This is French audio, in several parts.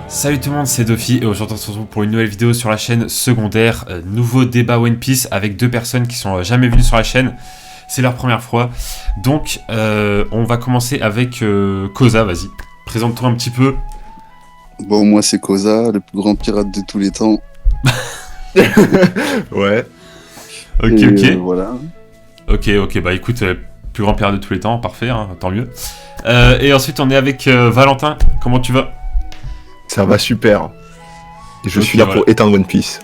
Salut tout le monde, c'est Dofi et aujourd'hui on se retrouve pour une nouvelle vidéo sur la chaîne secondaire. Nouveau débat One Piece avec deux personnes qui sont jamais venues sur la chaîne. C'est leur première fois. Donc on va commencer avec Koza, vas-y. Présente-toi un petit peu. Bon, moi c'est Koza, le plus grand pirate de tous les temps. Ouais. Ok, Et, ok. voilà. Ok, bah écoute, plus grand père de tous les temps, parfait, hein, tant mieux. Et ensuite on est avec Valentin, comment tu vas? Ça va super. Et je Ok, suis là voilà. pour éteindre One Piece.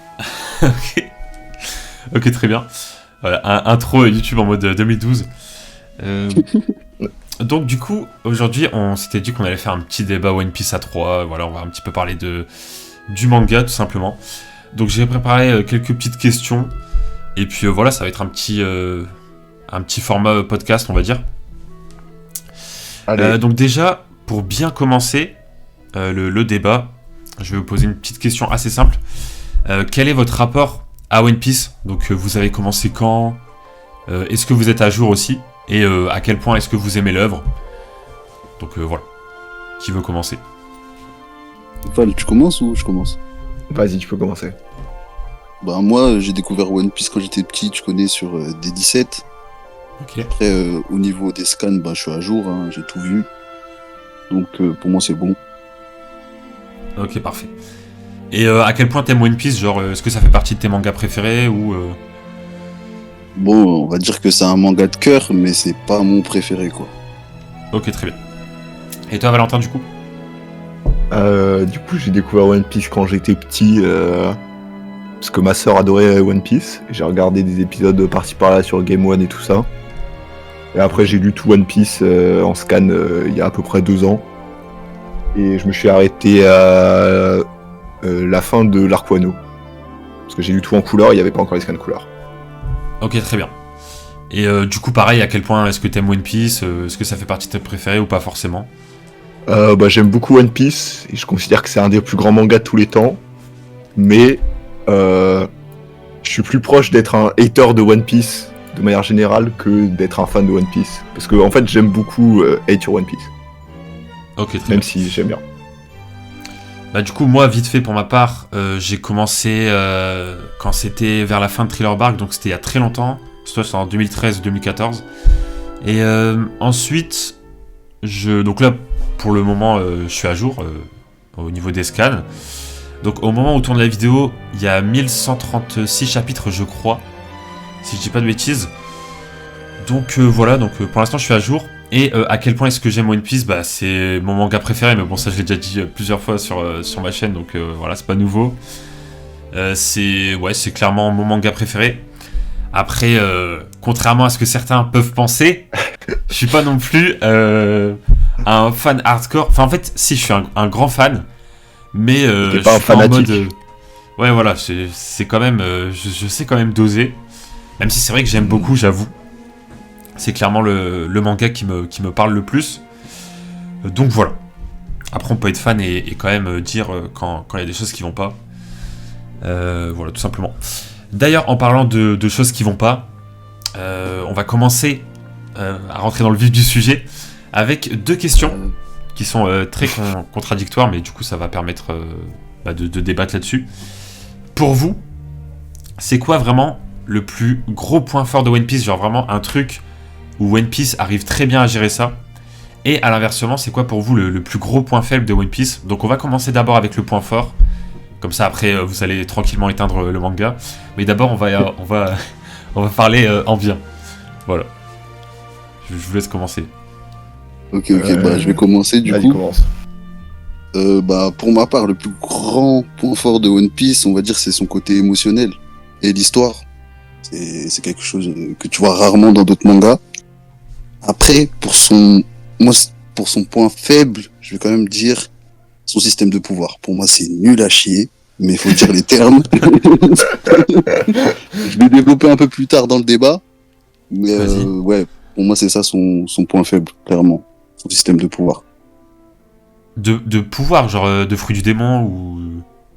Ok, très bien. Voilà, intro YouTube en mode 2012. Donc du coup, aujourd'hui, on s'était dit qu'on allait faire un petit débat One Piece à 3. Voilà, on va un petit peu parler du manga, tout simplement. Donc j'ai préparé quelques petites questions. Et puis voilà, ça va être un petit format podcast, on va dire. Allez. Donc déjà, pour bien commencer le débat, je vais vous poser une petite question assez simple. Quel est votre rapport à One Piece? Donc vous avez commencé quand? Est-ce que vous êtes à jour aussi? Et à quel point est-ce que vous aimez l'œuvre? Donc voilà. Qui veut commencer? Val, tu commences ou je commence? Vas-y, tu peux commencer. Bah moi j'ai découvert One Piece quand j'étais petit, tu connais, sur D17. Ok. Après au niveau des scans, bah je suis à jour, hein, j'ai tout vu. Donc pour moi c'est bon. Ok, parfait. Et à quel point t'aimes One Piece? Genre, est-ce que ça fait partie de tes mangas préférés ou Bon, on va dire que c'est un manga de cœur, mais c'est pas mon préféré quoi. Ok, très bien. Et toi, Valentin, du coup? Du coup, j'ai découvert One Piece quand j'étais petit. Parce que ma sœur adorait One Piece. J'ai regardé des épisodes par-ci par-là sur Game One et tout ça. Et après, j'ai lu tout One Piece en scan il y a à peu près 2 ans. Et je me suis arrêté à la fin de l'arc Wano. Parce que j'ai lu tout en couleur, il n'y avait pas encore les scans couleur. Ok, très bien. Et du coup, pareil, à quel point est-ce que t'aimes One Piece? Est-ce que ça fait partie de tes préférés ou pas forcément? J'aime beaucoup One Piece et je considère que c'est un des plus grands mangas de tous les temps. Mais je suis plus proche d'être un hater de One Piece de manière générale que d'être un fan de One Piece. Parce que en fait j'aime beaucoup hate sur One Piece. Ok, très bien. Même si j'aime bien. Bah du coup, moi, vite fait pour ma part, j'ai commencé quand c'était vers la fin de Thriller Bark, donc c'était il y a très longtemps. C'était en 2013 ou 2014. Et ensuite, donc là, pour le moment, je suis à jour au niveau des scans. Donc au moment où tourne la vidéo, il y a 1136 chapitres, je crois, si je dis pas de bêtises. Donc voilà, donc pour l'instant, je suis à jour. Et à quel point est-ce que j'aime One Piece? Bah c'est mon manga préféré, mais bon ça je l'ai déjà dit plusieurs fois sur ma chaîne, donc voilà, c'est pas nouveau. C'est clairement mon manga préféré. Après, contrairement à ce que certains peuvent penser, je suis pas non plus un fan hardcore. Enfin en fait, si, je suis un grand fan, mais T'es je pas un suis pas en fanatique. mode... ouais voilà, c'est quand même... je sais quand même doser. Même si c'est vrai que j'aime beaucoup, j'avoue. C'est clairement le manga qui me parle le plus. Donc voilà. Après, on peut être fan et quand même dire quand il y a des choses qui vont pas. Voilà, tout simplement. D'ailleurs, en parlant de choses qui vont pas, on va commencer à rentrer dans le vif du sujet avec deux questions qui sont très contradictoires, mais du coup, ça va permettre de débattre là-dessus. Pour vous, c'est quoi vraiment le plus gros point fort de One Piece? Genre vraiment un truc où One Piece arrive très bien à gérer ça. Et à l'inversement, c'est quoi pour vous le plus gros point faible de One Piece? Donc on va commencer d'abord avec le point fort. Comme ça après vous allez tranquillement éteindre le manga. Mais d'abord on va parler en bien. Voilà. Je vous laisse commencer. Ok, bah je vais commencer du Vas-y, coup. commence. Bah pour ma part, le plus grand point fort de One Piece, on va dire, c'est son côté émotionnel et l'histoire. C'est quelque chose que tu vois rarement dans d'autres mangas. Après, pour son point faible, je vais quand même dire son système de pouvoir. Pour moi, c'est nul à chier, mais il faut dire les termes. Je vais développer un peu plus tard dans le débat, mais Vas-y. ouais, pour moi, c'est ça son point faible, clairement, son système de pouvoir. De pouvoir, genre de fruits du démon ou...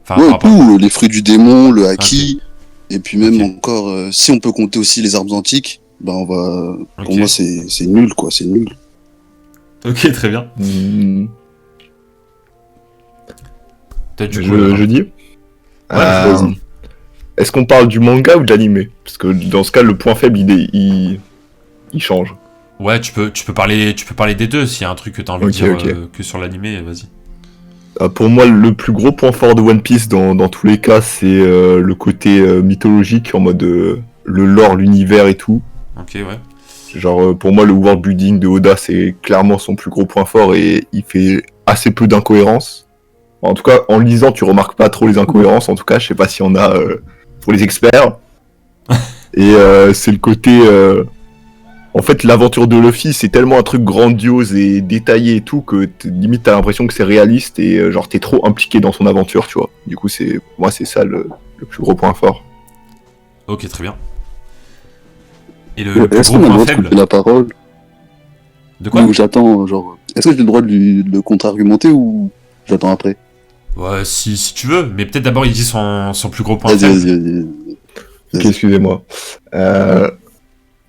Enfin, Ouais, par rapport- tout, les fruits du démon, le haki, et puis même Ok. encore, si on peut compter aussi les arbres antiques, bah on va. Pour Ok. moi, c'est nul, quoi, c'est nul. Ok, très bien. Mmh. Peut-être du coup. Je dis vas-y. Est-ce qu'on parle du manga ou de l'animé? Parce que dans ce cas, le point faible, il change. Ouais, tu peux parler des deux s'il y a un truc que t'as envie de dire que sur l'animé, vas-y. Pour moi, le plus gros point fort de One Piece dans tous les cas, c'est le côté mythologique, en mode le lore, l'univers et tout. Ok, ouais. Genre, pour moi, le world building de Oda, c'est clairement son plus gros point fort et il fait assez peu d'incohérences. En tout cas, en lisant, tu remarques pas trop les incohérences. En tout cas, je sais pas s'il y en a pour les experts. Et c'est le côté... En fait, l'aventure de Luffy, c'est tellement un truc grandiose et détaillé et tout que limite t'as l'impression que c'est réaliste et genre t'es trop impliqué dans son aventure, tu vois. Du coup, pour moi, c'est ça le plus gros point fort. Ok, très bien. Et le plus Est-ce gros qu'on a le point droit de faible couper la parole? de quoi? Ou j'attends, genre... Est-ce que j'ai le droit de le contre-argumenter ou j'attends après? Ouais, si tu veux, mais peut-être d'abord il dit son plus gros point Vas-y, faible. vas-y. Ok, excusez-moi.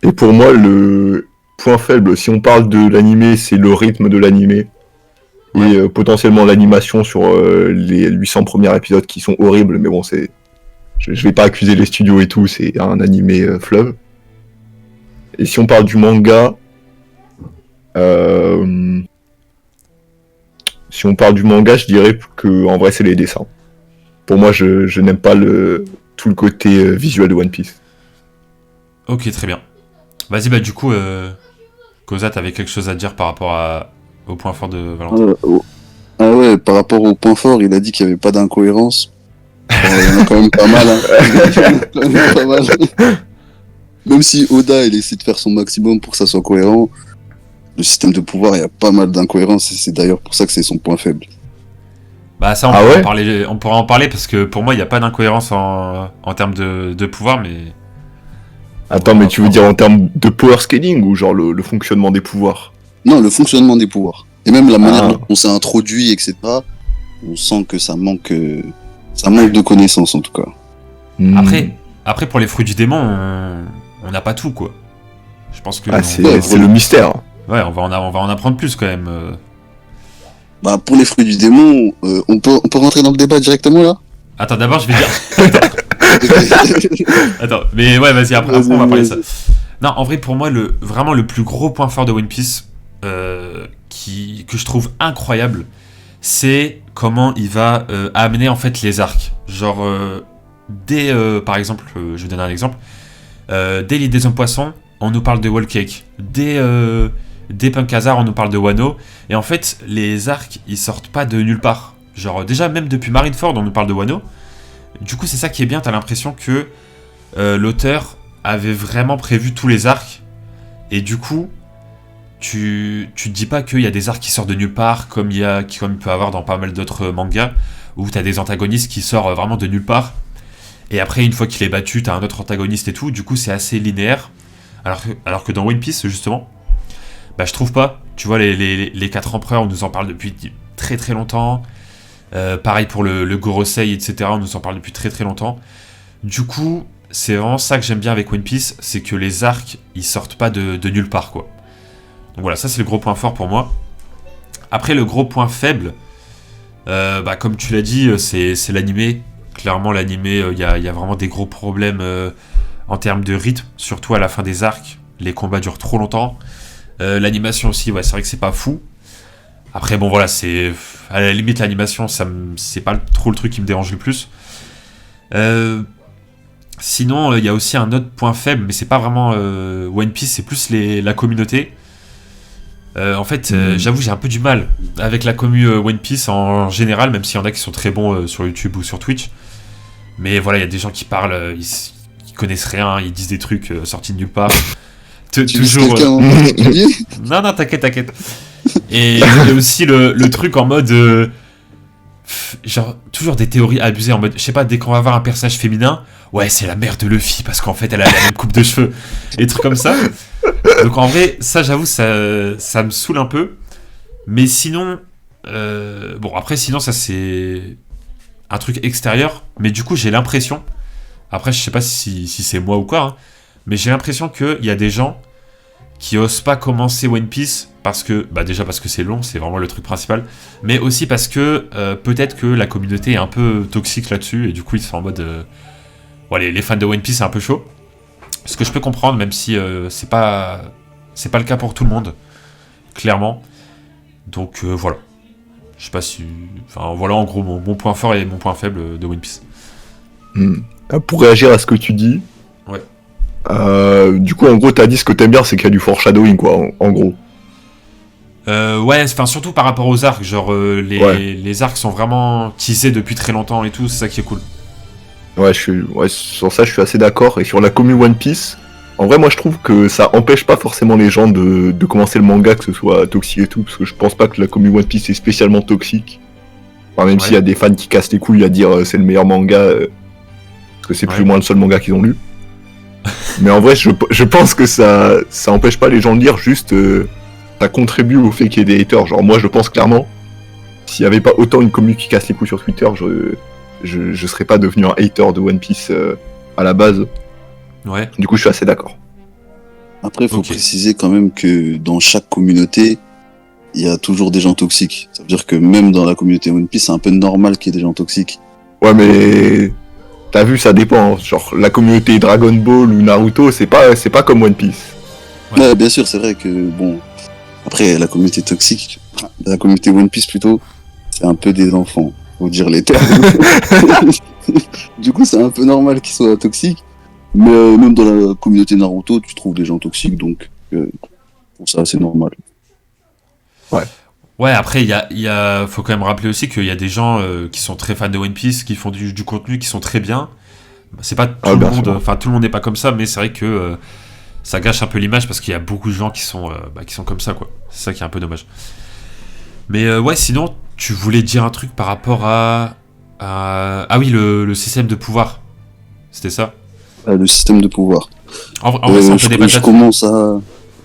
Et pour moi, le point faible, si on parle de l'animé, c'est le rythme de l'animé. Ouais. Et potentiellement l'animation sur les 800 premiers épisodes qui sont horribles, mais bon, je vais pas accuser les studios et tout, c'est un animé fleuve. Et si on parle du manga, je dirais que en vrai c'est les dessins. Pour moi, je n'aime pas tout le côté visuel de One Piece. Ok, très bien. Vas-y, bah du coup, Koza, t'avais quelque chose à dire par rapport au point fort de Valentin. Ah ouais, par rapport au point fort, il a dit qu'il n'y avait pas d'incohérence. Il y en a quand même pas mal, hein. Il y en a quand même pas mal. Même si Oda, il essaie de faire son maximum pour que ça soit cohérent, le système de pouvoir, il y a pas mal d'incohérences et c'est d'ailleurs pour ça que c'est son point faible. Bah ça, on pourra en parler parce que pour moi, il n'y a pas d'incohérence en termes de pouvoir, mais... Attends, mais tu veux dire en termes de power scaling ou genre le fonctionnement des pouvoirs? Non, le fonctionnement des pouvoirs. Et même la manière dont on s'est introduit, etc. On sent que ça manque de connaissances en tout cas. Après, pour les fruits du démon, on n'a pas tout, quoi. Je pense que... c'est le mystère. Ouais, on va en apprendre plus quand même. Bah, pour les fruits du démon, on peut rentrer dans le débat directement là? Attends, d'abord, je vais dire... Attends, mais ouais, vas-y, après on va parler de ça. Non, en vrai, pour moi, vraiment le plus gros point fort de One Piece, que je trouve incroyable, c'est comment il va amener en fait les arcs. Genre, par exemple, je vais donner un exemple. Dès l'île des hommes poissons, on nous parle de Whole Cake. Dès Punk Hazard, on nous parle de Wano. Et en fait, les arcs, ils sortent pas de nulle part. Genre, déjà, même depuis Marineford, on nous parle de Wano. Du coup, c'est ça qui est bien, t'as l'impression que l'auteur avait vraiment prévu tous les arcs. Et du coup, tu te dis pas qu'il y a des arcs qui sortent de nulle part, comme il peut y avoir dans pas mal d'autres mangas, où t'as des antagonistes qui sortent vraiment de nulle part. Et après, une fois qu'il est battu, t'as un autre antagoniste et tout. Du coup, c'est assez linéaire. Alors que dans One Piece, justement, bah, je trouve pas. Tu vois, les 4 empereurs, on nous en parle depuis très très longtemps. Pareil pour le Gorosei, etc. On nous en parle depuis très très longtemps. Du coup, c'est vraiment ça que j'aime bien avec One Piece, c'est que les arcs, ils sortent pas de nulle part, quoi. Donc voilà, ça c'est le gros point fort pour moi. Après, le gros point faible, bah, comme tu l'as dit, c'est l'animé. Clairement, l'animé, il y a vraiment des gros problèmes en termes de rythme, surtout à la fin des arcs. Les combats durent trop longtemps. L'animation aussi, ouais, c'est vrai que c'est pas fou. Après, bon, voilà, c'est... À la limite, l'animation, c'est pas trop le truc qui me dérange le plus. Sinon, il y a aussi un autre point faible, mais c'est pas vraiment One Piece, c'est plus la communauté. En fait, j'avoue, j'ai un peu du mal avec la commu One Piece en général, même s'il y en a qui sont très bons sur YouTube ou sur Twitch. Mais voilà, il y a des gens qui parlent, ils connaissent rien, ils disent des trucs sortis de nulle part. Toujours... Non, t'inquiète. Et il y a aussi le truc en mode... genre, toujours des théories abusées en mode... Je sais pas, dès qu'on va voir un personnage féminin... Ouais, c'est la mère de Luffy, parce qu'en fait, elle a la même coupe de cheveux. Et des trucs comme ça. Donc en vrai, ça, j'avoue, ça me saoule un peu. Mais sinon... bon, après, sinon, ça, c'est... un truc extérieur. Mais du coup, j'ai l'impression... Après, je sais pas si c'est moi ou quoi, hein, mais j'ai l'impression qu'il y a des gens qui osent pas commencer One Piece parce que, déjà parce que c'est long, c'est vraiment le truc principal, mais aussi parce que peut-être que la communauté est un peu toxique là-dessus et du coup ils sont en mode, les fans de One Piece c'est un peu chaud. Ce que je peux comprendre, même si c'est pas le cas pour tout le monde, clairement. Donc voilà. Je sais pas si, voilà en gros mon point fort et mon point faible de One Piece. Pour réagir à ce que tu dis. Ouais. Du coup, en gros, t'as dit ce que t'aimes bien, c'est qu'il y a du foreshadowing, quoi, en gros. Surtout par rapport aux arcs, genre les arcs sont vraiment teasés depuis très longtemps et tout, c'est ça qui est cool. Sur ça, je suis assez d'accord. Et sur la commu One Piece, en vrai, moi, je trouve que ça empêche pas forcément les gens de commencer le manga, que ce soit toxique et tout, parce que je pense pas que la commu One Piece est spécialement toxique. Enfin, même s'il y a des fans qui cassent les couilles à dire c'est le meilleur manga, parce que c'est plus ou moins le seul manga qu'ils ont lu. Mais en vrai, je pense que ça empêche pas les gens de lire, juste ça contribue au fait qu'il y ait des haters. Genre, moi, je pense clairement, s'il y avait pas autant une commu qui casse les couilles sur Twitter, je serais pas devenu un hater de One Piece à la base. Ouais. Du coup, je suis assez d'accord. Après, il faut préciser quand même que dans chaque communauté, il y a toujours des gens toxiques. Ça veut dire que même dans la communauté One Piece, c'est un peu normal qu'il y ait des gens toxiques. Ouais, mais t'as vu, ça dépend. Genre, la communauté Dragon Ball ou Naruto, c'est pas comme One Piece. Ouais, bien sûr, c'est vrai que, bon... Après, la communauté toxique, la communauté One Piece plutôt, c'est un peu des enfants, faut dire les termes. Du coup, c'est un peu normal qu'ils soient toxiques. Mais même dans la communauté Naruto, tu trouves des gens toxiques, donc pour ça, c'est normal. Ouais, après, faut quand même rappeler aussi qu'il y a des gens qui sont très fans de One Piece, qui font du contenu qui sont très bien. C'est pas tout le monde, tout le monde n'est pas comme ça, mais c'est vrai que ça gâche un peu l'image parce qu'il y a beaucoup de gens qui sont comme ça, quoi. C'est ça qui est un peu dommage. Mais sinon, tu voulais dire un truc par rapport à le système de pouvoir. C'était ça? Le système de pouvoir. En vrai, ça, on peut débattre. Je commence à...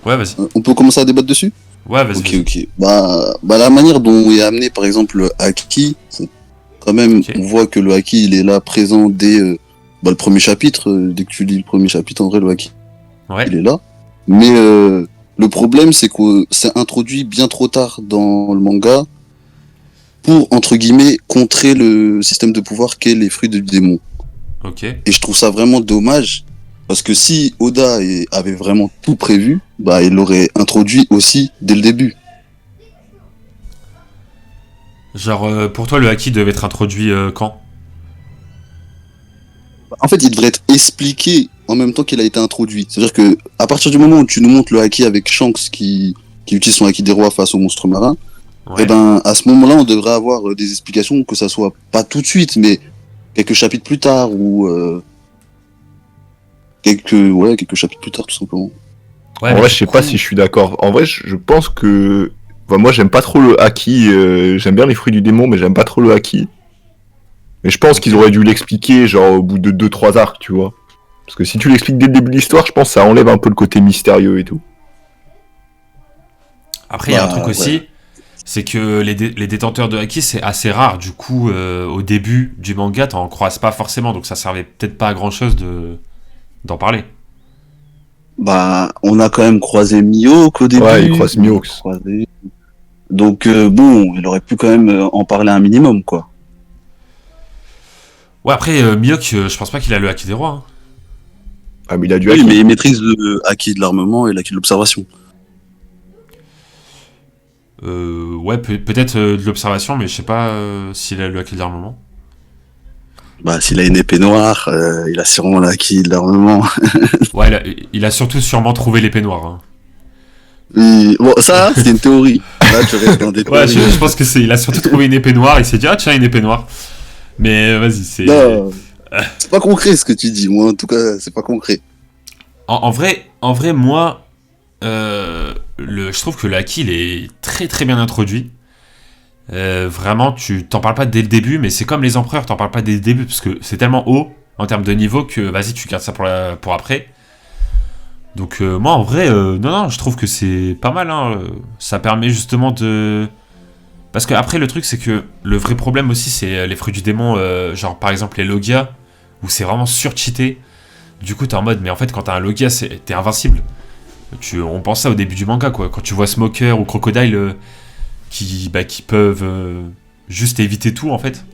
Ouais, vas-y. On peut commencer à débattre dessus? Ouais, vas-y. Ok. La manière dont est amené, par exemple, le haki, c'est quand même, on voit que le haki, il est là présent dès le premier chapitre. Dès que tu lis le premier chapitre, en vrai, le haki, il est là. Mais le problème, c'est que c'est introduit bien trop tard dans le manga pour, entre guillemets, contrer le système de pouvoir qu'est les fruits du démon. Ok. Et je trouve ça vraiment dommage, parce que si Oda avait vraiment tout prévu, il l'aurait introduit aussi dès le début. Genre, pour toi, le haki devait être introduit quand? En fait, il devrait être expliqué en même temps qu'il a été introduit. C'est-à-dire que à partir du moment où tu nous montres le haki avec Shanks qui utilise son haki des rois face aux monstres marins, et à ce moment-là, on devrait avoir des explications, que ça soit pas tout de suite, mais quelques chapitres plus tard, ou quelques chapitres plus tard, tout simplement. Ouais, en vrai, je sais pas si je suis d'accord. En vrai, je pense que... moi, j'aime pas trop le haki. J'aime bien les fruits du démon, mais j'aime pas trop le haki. Mais je pense qu'ils auraient dû l'expliquer, genre, au bout de 2-3 arcs, tu vois. Parce que si tu l'expliques dès le début de l'histoire, je pense que ça enlève un peu le côté mystérieux et tout. Après, il y a un truc aussi, c'est que les détenteurs de haki, c'est assez rare. Du coup, au début du manga, t'en croises pas forcément, donc ça servait peut-être pas à grand-chose d'en parler. On a quand même croisé Mihawk au début. Ouais, il croise Mihawk. Donc, il aurait pu quand même en parler un minimum, quoi. Ouais, après, Mihawk, je pense pas qu'il a le haki des rois. Hein. Ah, mais il a du haki. Oui, mais il maîtrise le haki de l'armement et l'haki de l'observation. Peut-être de l'observation, mais je sais pas s'il a le haki de l'armement. S'il a une épée noire, il a sûrement le haki de l'armement. Ouais, il a surtout sûrement trouvé l'épée noire. Hein. Bon, ça, c'est une théorie. Là, tu restes dans des théories. Ouais, je pense que il a surtout trouvé une épée noire, il s'est dit, tiens, une épée noire. Mais vas-y, c'est... Non, c'est pas concret ce que tu dis, moi en tout cas, c'est pas concret. En vrai, moi, je trouve que le haki, il est très très bien introduit. Vraiment, tu t'en parles pas dès le début, mais c'est comme les empereurs, t'en parles pas dès le début, parce que c'est tellement haut en termes de niveau que vas-y, tu gardes ça pour après. Donc moi, en vrai, non, je trouve que c'est pas mal. Hein. Ça permet justement de... Parce que après, le truc, c'est que le vrai problème aussi, c'est les fruits du démon, genre par exemple les Logia, où c'est vraiment surcheaté. Du coup, t'es en mode, mais en fait, quand t'as un Logia, t'es invincible. On pense ça au début du manga, quoi. Quand tu vois Smoker ou Crocodile qui peuvent juste éviter tout, en fait.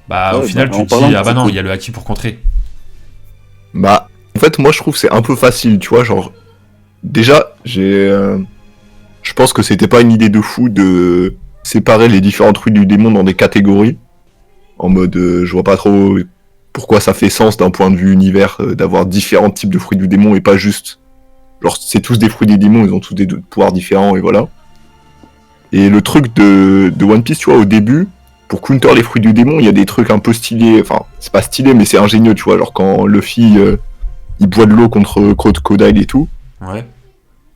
Bah, au final, tu te dis, ah bah non, il y a le haki pour contrer. Bah, en fait, moi, je trouve que c'est un peu facile, tu vois, genre... Déjà, je pense que c'était pas une idée de fou de séparer les différentes fruits du démon dans des catégories. En mode, je vois pas trop pourquoi ça fait sens d'un point de vue univers d'avoir différents types de fruits du démon et pas juste... Genre, c'est tous des fruits du démon, ils ont tous des pouvoirs différents et voilà. Et le truc de One Piece, tu vois, au début, pour counter les fruits du démon, il y a des trucs un peu stylés, enfin, c'est pas stylé, mais c'est ingénieux, tu vois, genre quand Luffy, il boit de l'eau contre Crocodile et tout. Ouais.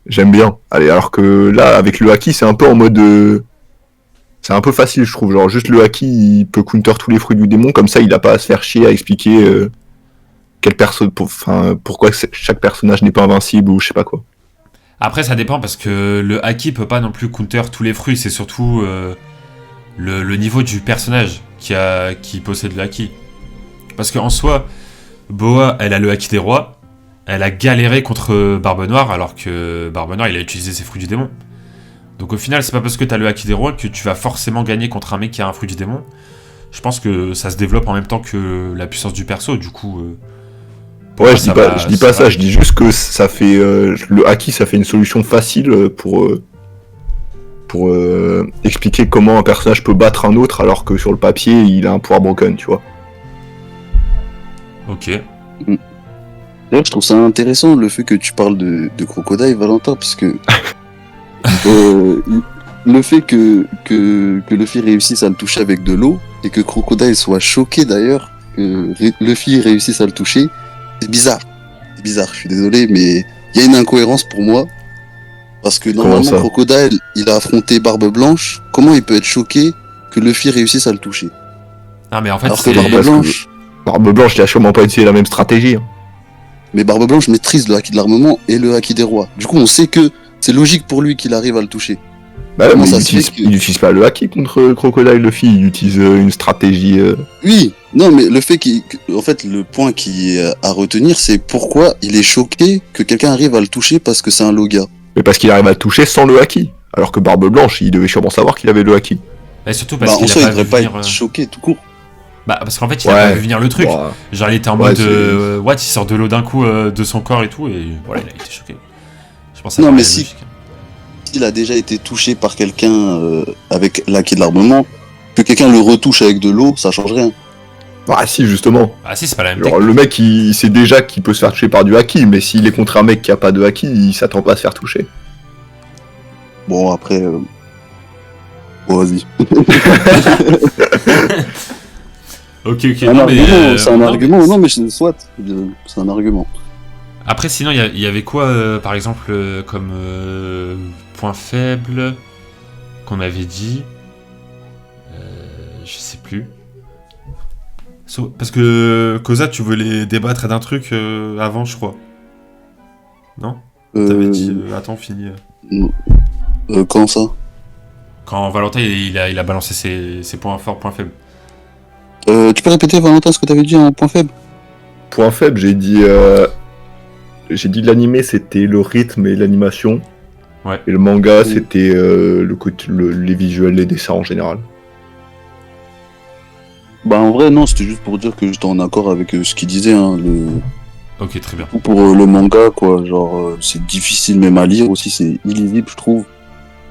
J'aime bien. Allez, alors que là, avec le haki, c'est un peu en mode... C'est un peu facile, je trouve, genre juste le haki, il peut counter tous les fruits du démon, comme ça, il a pas à se faire chier à expliquer pourquoi chaque personnage n'est pas invincible ou je sais pas quoi. Après, ça dépend parce que le haki peut pas non plus counter tous les fruits, c'est surtout le niveau du personnage qui possède le haki. Parce qu'en soi, Boa, elle a le haki des rois, elle a galéré contre Barbe Noire, alors que Barbe Noire, il a utilisé ses fruits du démon. Donc au final, c'est pas parce que t'as le haki des rois que tu vas forcément gagner contre un mec qui a un fruit du démon. Je pense que ça se développe en même temps que la puissance du perso, du coup... Ouais, je dis pas ça, je dis juste que ça fait le haki, ça fait une solution facile pour expliquer comment un personnage peut battre un autre alors que sur le papier il a un pouvoir broken, tu vois. Ok. D'ailleurs, je trouve ça intéressant le fait que tu parles de Crocodile, Valentin, parce que le fait que Luffy réussisse à le toucher avec de l'eau et que Crocodile soit choqué d'ailleurs que Luffy réussisse à le toucher, c'est bizarre. C'est bizarre, je suis désolé, mais il y a une incohérence pour moi. Parce que normalement, Crocodile, il a affronté Barbe Blanche. Comment il peut être choqué que Luffy réussisse à le toucher? Ah, mais en fait, alors que Barbe Blanche, il a sûrement pas utilisé la même stratégie. Hein. Mais Barbe Blanche maîtrise le haki de l'armement et le haki des rois. Du coup, on sait que c'est logique pour lui qu'il arrive à le toucher. Bah mais il utilise pas le haki contre Crocodile, Luffy, il utilise une stratégie... Oui, non, mais le fait en fait, le point qui est à retenir, c'est pourquoi il est choqué que quelqu'un arrive à le toucher parce que c'est un Loga. Mais parce qu'il arrive à le toucher sans le haki. Alors que Barbe Blanche, il devait sûrement savoir qu'il avait le haki. Et surtout parce qu'il il devrait pas être choqué tout court. Bah, parce qu'en fait, il a pas vu venir le truc. Genre, il était en mode, what, il sort de l'eau d'un coup de son corps et tout, et voilà, il a été choqué. Je pense que non, mais s'il a déjà été touché par quelqu'un avec l'acquis de l'armement, que quelqu'un le retouche avec de l'eau, ça change rien. Ah si, justement. Ah si, c'est pas la même chose. Le mec, il sait déjà qu'il peut se faire toucher par du haki, mais s'il est contre un mec qui a pas de haki, il s'attend pas à se faire toucher. Bon, après... Bon, vas-y. Ok. C'est un argument. Non, mais soit. C'est un argument. Après, sinon, il y avait quoi, par exemple, comme point faible qu'on avait dit je sais plus. Parce que Koza, tu voulais débattre d'un truc avant, je crois. Non T'avais dit attends, fini. Quand ça? Quand Valentin il a balancé ses points forts, points faibles. Tu peux répéter, Valentin, ce que t'avais dit en point faible? Point faible, j'ai dit l'animé, c'était le rythme et l'animation. Ouais. Et le manga, c'était les visuels, les dessins en général. Bah en vrai non, c'était juste pour dire que j'étais en accord avec ce qu'il disait. Hein, Ok, très bien. Pour le manga, quoi, genre c'est difficile même à lire aussi, c'est illisible je trouve.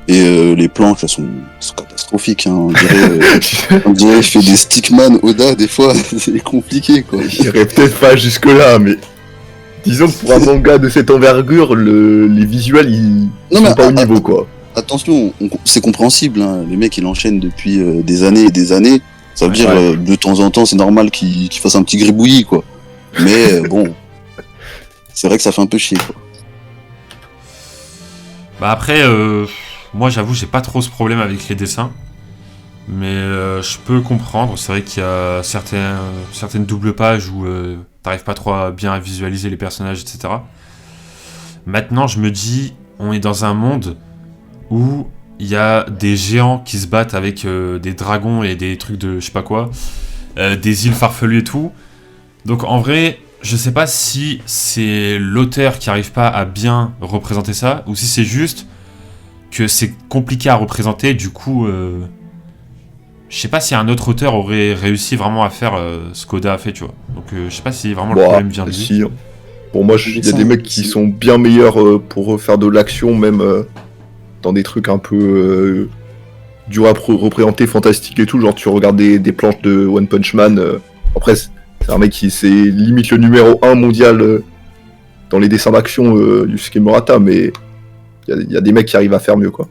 Et les planches, elles sont catastrophiques. Hein. On dirait je fais des stickman Oda, des fois, c'est compliqué, quoi. J'irais peut-être pas jusque-là, mais disons que pour un manga de cette envergure, les visuels, ils sont pas au niveau, quoi. Attention, c'est compréhensible. Hein. Les mecs, ils enchaînent depuis des années et des années. Ça veut dire, de temps en temps, c'est normal qu'ils fassent un petit gribouillis, quoi. Mais bon, c'est vrai que ça fait un peu chier, quoi. Bah après... Moi, j'avoue, j'ai pas trop ce problème avec les dessins. Mais je peux comprendre. C'est vrai qu'il y a certaines doubles pages où t'arrives pas trop bien à visualiser les personnages, etc. Maintenant, je me dis, on est dans un monde où il y a des géants qui se battent avec des dragons et des trucs de je sais pas quoi, des îles farfelues et tout. Donc en vrai, je sais pas si c'est l'auteur qui arrive pas à bien représenter ça, ou si c'est juste que c'est compliqué à représenter, du coup, je sais pas si un autre auteur aurait réussi vraiment à faire ce qu'Oda a fait, tu vois. Donc je sais pas si vraiment le problème vient de lui. Si. Pour moi, il y a des mecs qui sont bien meilleurs pour faire de l'action, même dans des trucs un peu durs à représenter, fantastiques et tout. Genre, tu regardes des planches de One Punch Man. Après, c'est un mec qui c'est limite le numéro 1 mondial dans les dessins d'action Yusuke Murata, mais il y a des mecs qui arrivent à faire mieux, quoi.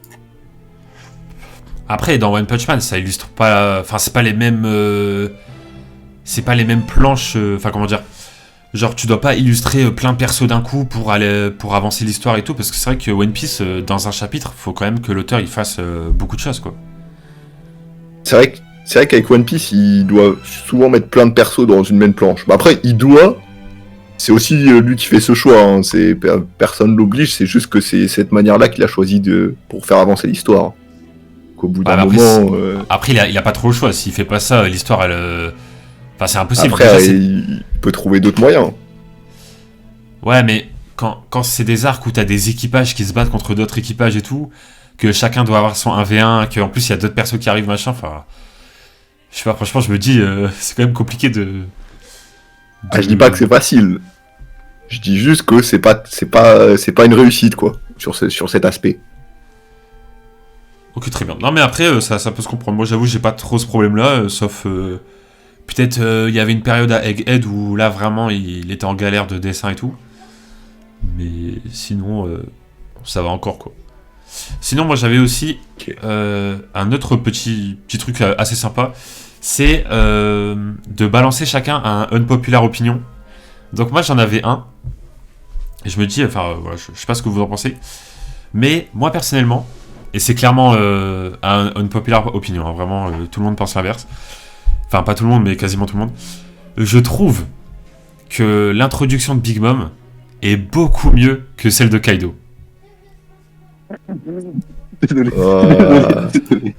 Après, dans One Punch Man, ça illustre pas... Enfin, c'est pas les mêmes... C'est pas les mêmes planches... Enfin, comment dire... Genre, tu dois pas illustrer plein de persos d'un coup pour avancer l'histoire et tout, parce que c'est vrai que One Piece, dans un chapitre, faut quand même que l'auteur il fasse beaucoup de choses, quoi. C'est vrai qu'avec One Piece, il doit souvent mettre plein de persos dans une même planche. Mais après, c'est aussi lui qui fait ce choix, hein. Personne l'oblige, c'est juste que c'est cette manière-là qu'il a choisi pour faire avancer l'histoire. Qu'au bout d'un moment... Après, il a pas trop le choix, s'il fait pas ça, l'histoire, elle... Enfin, c'est impossible. Après, il peut trouver d'autres moyens. Ouais, mais quand c'est des arcs où t'as des équipages qui se battent contre d'autres équipages et tout, que chacun doit avoir son 1v1, qu'en plus il y a d'autres persos qui arrivent, machin, enfin... Je sais pas, franchement, je me dis, c'est quand même compliqué de... Je dis pas que c'est facile. Je dis juste que c'est pas une réussite, quoi, sur cet aspect. Ok, très bien. Non, mais après, ça peut se comprendre. Moi, j'avoue, j'ai pas trop ce problème-là, sauf... Peut-être il y avait une période à Egghead où là, vraiment, il était en galère de dessin et tout. Mais sinon, ça va encore, quoi. Sinon, moi, j'avais aussi un autre petit truc assez sympa. C'est de balancer chacun un unpopular opinion. Donc moi, j'en avais un. Et je me dis, enfin, voilà, je sais pas ce que vous en pensez. Mais moi, personnellement, et c'est clairement un unpopular opinion, hein, vraiment, tout le monde pense l'inverse. Enfin, pas tout le monde, mais quasiment tout le monde. Je trouve que l'introduction de Big Mom est beaucoup mieux que celle de Kaido. Désolé. Désolé.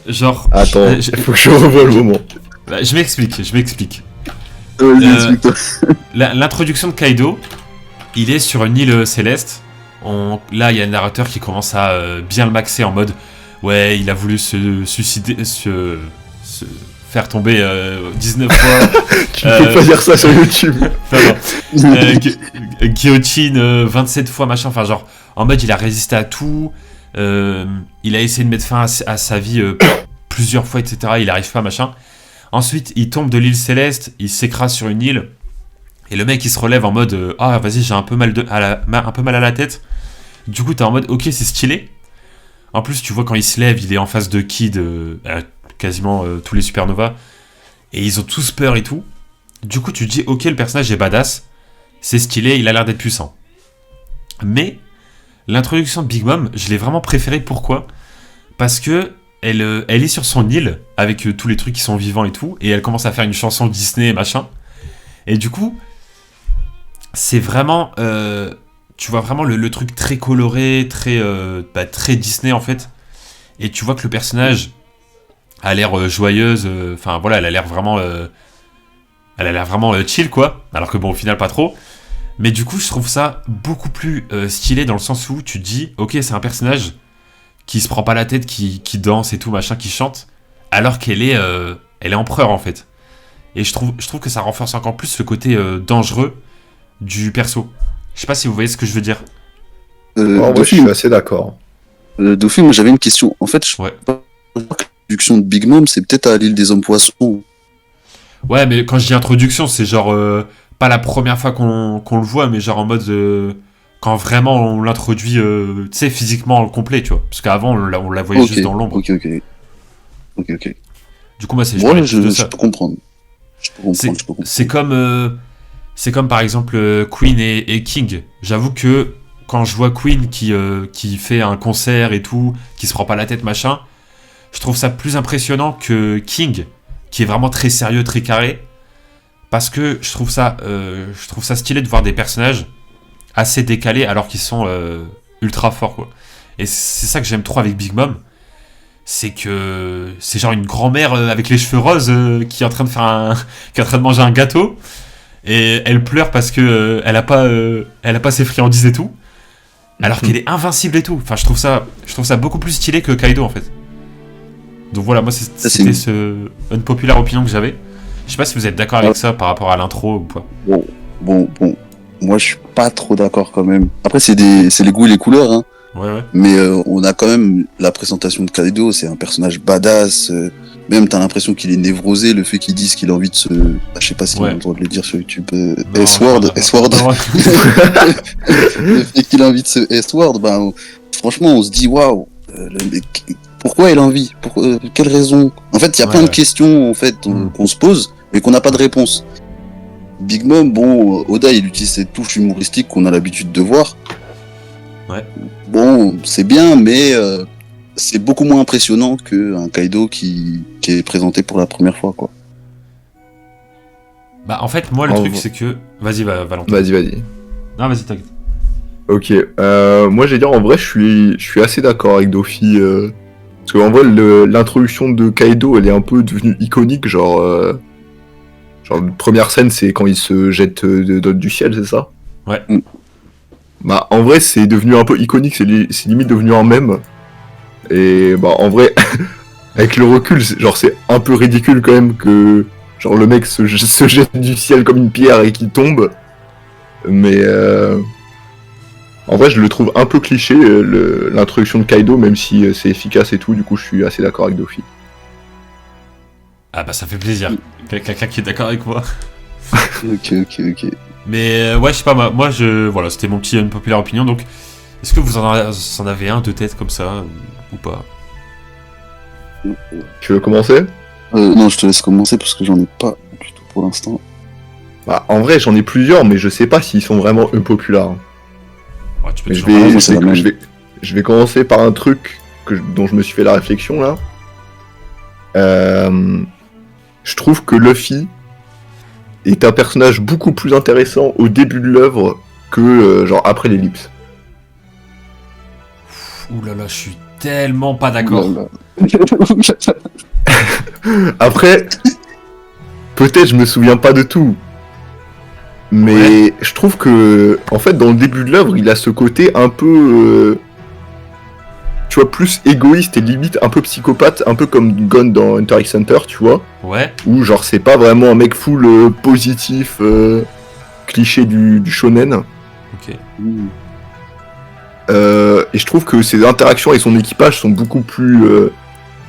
Genre... Attends, il faut que je revoie le moment. Je m'explique. Vas-y, explique-toi. L'introduction de Kaido, il est sur une île céleste. Là, il y a un narrateur qui commence à bien le maxer en mode... Ouais, il a voulu se suicider... se faire tomber 19 fois. Tu peux pas dire ça sur YouTube. Guillotine 27 fois, machin. Enfin, genre, en mode, il a résisté à tout. Il a essayé de mettre fin à sa vie plusieurs fois, etc. Il arrive pas, machin. Ensuite, il tombe de l'île céleste. Il s'écrase sur une île. Et le mec, il se relève en mode ah, vas-y, j'ai un peu mal à la tête. Du coup, t'es en mode ok, c'est stylé. En plus, tu vois, quand il se lève, il est en face de Kid. Quasiment tous les supernovas, et ils ont tous peur et tout. Du coup, tu te dis, ok, le personnage est badass, c'est stylé, il a l'air d'être puissant. Mais l'introduction de Big Mom, je l'ai vraiment préférée. Pourquoi ? Parce que elle est sur son île avec tous les trucs qui sont vivants et tout, et elle commence à faire une chanson Disney et machin. Et du coup, c'est vraiment, tu vois vraiment le truc très coloré, très Disney en fait. Et tu vois que le personnage a l'air joyeuse, enfin voilà, elle a l'air vraiment chill, quoi, alors que bon, au final pas trop, mais du coup je trouve ça beaucoup plus stylé, dans le sens où tu te dis, ok, c'est un personnage qui se prend pas la tête, qui danse et tout, machin, qui chante, alors qu'elle est empereur en fait, et je trouve que ça renforce encore plus le côté dangereux du perso. Je sais pas si vous voyez ce que je veux dire. Moi je suis assez d'accord. Dauphin, moi j'avais une question, en fait, Ouais. L'introduction de Big Mom, c'est peut-être à l'île des hommes poissons. Ouais, mais quand je dis introduction, c'est genre pas la première fois qu'on le voit, mais genre en mode quand vraiment on l'introduit, tu sais, physiquement complet, tu vois. Parce qu'avant on la voyait juste dans l'ombre. Ok. Du coup, moi, c'est moi, je peux comprendre. C'est comme par exemple Queen et King. J'avoue que quand je vois Queen qui fait un concert et tout, qui se prend pas la tête, machin, je trouve ça plus impressionnant que King, qui est vraiment très sérieux, très carré, parce que je trouve ça stylé de voir des personnages assez décalés alors qu'ils sont ultra forts, quoi. Et c'est ça que j'aime trop avec Big Mom, c'est que c'est genre une grand-mère avec les cheveux roses qui est en train de manger un gâteau, Et elle pleure parce que elle a pas ses friandises et tout. Alors qu'elle est invincible et tout. Enfin, je trouve ça beaucoup plus stylé que Kaido en fait. Donc voilà, moi c'était ce unpopular opinion que j'avais. Je sais pas si vous êtes d'accord avec ça par rapport à l'intro ou pas. Bon. Moi, je suis pas trop d'accord quand même. Après, c'est les goûts et les couleurs, hein. Ouais. Mais on a quand même la présentation de Kaido, c'est un personnage badass. Même t'as l'impression qu'il est névrosé, le fait qu'il dise qu'il a envie de se... je sais pas si on a le droit de le dire sur YouTube. S-Word. Le fait qu'il a envie de se S-Word, franchement, on se dit waouh. Pourquoi il a envie? Pour quelle raison? En fait, il y a plein de questions en fait qu'on se pose, mais qu'on n'a pas de réponse. Big Mom, Oda, il utilise cette touche humoristique qu'on a l'habitude de voir. Ouais. Bon, c'est bien, mais c'est beaucoup moins impressionnant qu'un Kaido qui est présenté pour la première fois, quoi. Bah, en fait, moi, le truc, c'est que... Vas-y, Valentin. Vas-y. Non, vas-y, t'inquiète. Ok, moi, j'allais dire, en vrai, je suis assez d'accord avec Dofi. Parce qu'en vrai, l'introduction de Kaido, elle est un peu devenue iconique, genre, la première scène, c'est quand il se jette du ciel, c'est ça? Ouais. Bah, en vrai, c'est devenu un peu iconique, c'est limite devenu un mème. Et bah, en vrai, avec le recul, c'est un peu ridicule quand même que genre le mec se jette du ciel comme une pierre et qu'il tombe. Mais en vrai, je le trouve un peu cliché, l'introduction de Kaido, même si c'est efficace et tout, du coup, je suis assez d'accord avec Dofi. Ah bah, ça fait plaisir. Quelqu'un qui est d'accord avec moi. Ok. Mais ouais, je sais pas, moi voilà, c'était mon petit unpopular opinion, donc est-ce que vous en avez un de tête comme ça, ou pas? Tu veux commencer? Non, je te laisse commencer parce que j'en ai pas du tout pour l'instant. Bah, en vrai, j'en ai plusieurs, mais je sais pas s'ils sont vraiment unpopulaires. Ouais, tu peux je vais commencer par un truc dont je me suis fait la réflexion là. Je trouve que Luffy est un personnage beaucoup plus intéressant au début de l'œuvre que genre après l'ellipse. Ouh là là, je suis tellement pas d'accord. Après, peut-être je me souviens pas de tout, mais je trouve que en fait dans le début de l'œuvre, il a ce côté un peu tu vois, plus égoïste et limite un peu psychopathe, un peu comme Gon dans Hunter x Hunter, tu vois. Ouais. Où genre c'est pas vraiment un mec full positif, cliché du shonen. Ok. Et je trouve que ses interactions avec son équipage sont beaucoup plus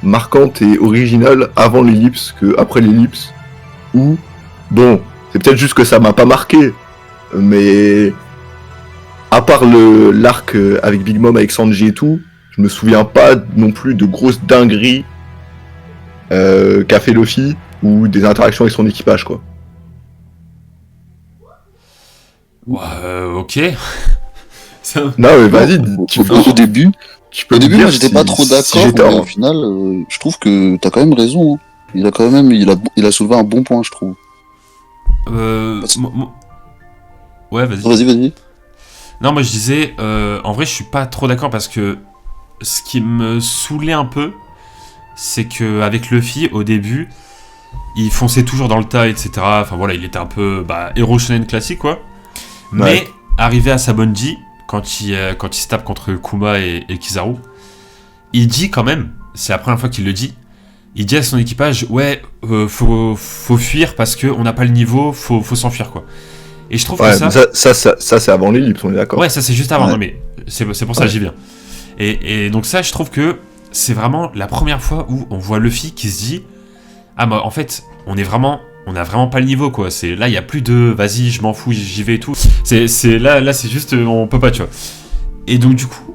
marquantes et originales avant l'ellipse qu'après l'ellipse. Où, bon, c'est peut-être juste que ça m'a pas marqué, mais à part l'arc avec Big Mom, avec Sanji et tout, je me souviens pas non plus de grosses dingueries qu'a fait Luffy ou des interactions avec son équipage, quoi. Ok. Non, mais vas-y, au début, moi j'étais pas trop d'accord, mais au final, je trouve que t'as quand même raison. Hein. Il a soulevé un bon point, je trouve. Ouais, vas-y. Vas-y. Non, moi je disais, en vrai, je suis pas trop d'accord parce que ce qui me saoulait un peu, c'est que avec Luffy, au début, il fonçait toujours dans le tas, etc. Enfin voilà, il était un peu héros shonen classique, quoi. Mais Ouais. arrivé à Sabanji, quand il se tape contre Kuma et Kizaru, il dit quand même, c'est la première fois qu'il le dit, il dit à son équipage, ouais, faut fuir parce qu'on n'a pas le niveau, faut s'enfuir, quoi. Et je trouve que ça c'est avant l'ellipse, on est d'accord. Ouais, ça c'est juste avant, Ouais. non mais c'est pour ça que j'y viens. Et donc ça, je trouve que c'est vraiment la première fois où on voit Luffy qui se dit, ah bah en fait, on a vraiment pas le niveau, quoi. C'est là, il y a plus de vas-y, je m'en fous, j'y vais et tout. C'est là c'est juste on peut pas, tu vois. Et donc du coup,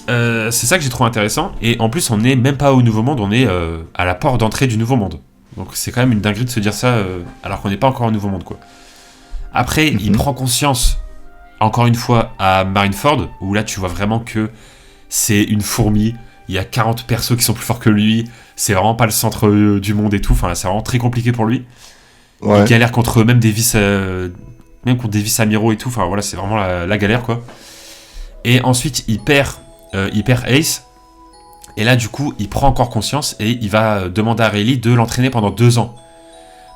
c'est ça que j'ai trouvé intéressant. Et en plus, on n'est même pas au Nouveau Monde, on est à la porte d'entrée du Nouveau Monde. Donc c'est quand même une dinguerie de se dire ça alors qu'on n'est pas encore au Nouveau Monde, quoi. Après, il prend conscience, encore une fois, à Marineford, où là tu vois vraiment que c'est une fourmi, il y a 40 persos qui sont plus forts que lui, c'est vraiment pas le centre du monde et tout, enfin c'est vraiment très compliqué pour lui. Ouais. Il galère contre même contre des vice-amiraux et tout, enfin voilà, c'est vraiment la galère, quoi. Et ensuite il perd Ace, et là du coup il prend encore conscience et il va demander à Rayleigh de l'entraîner pendant 2 ans.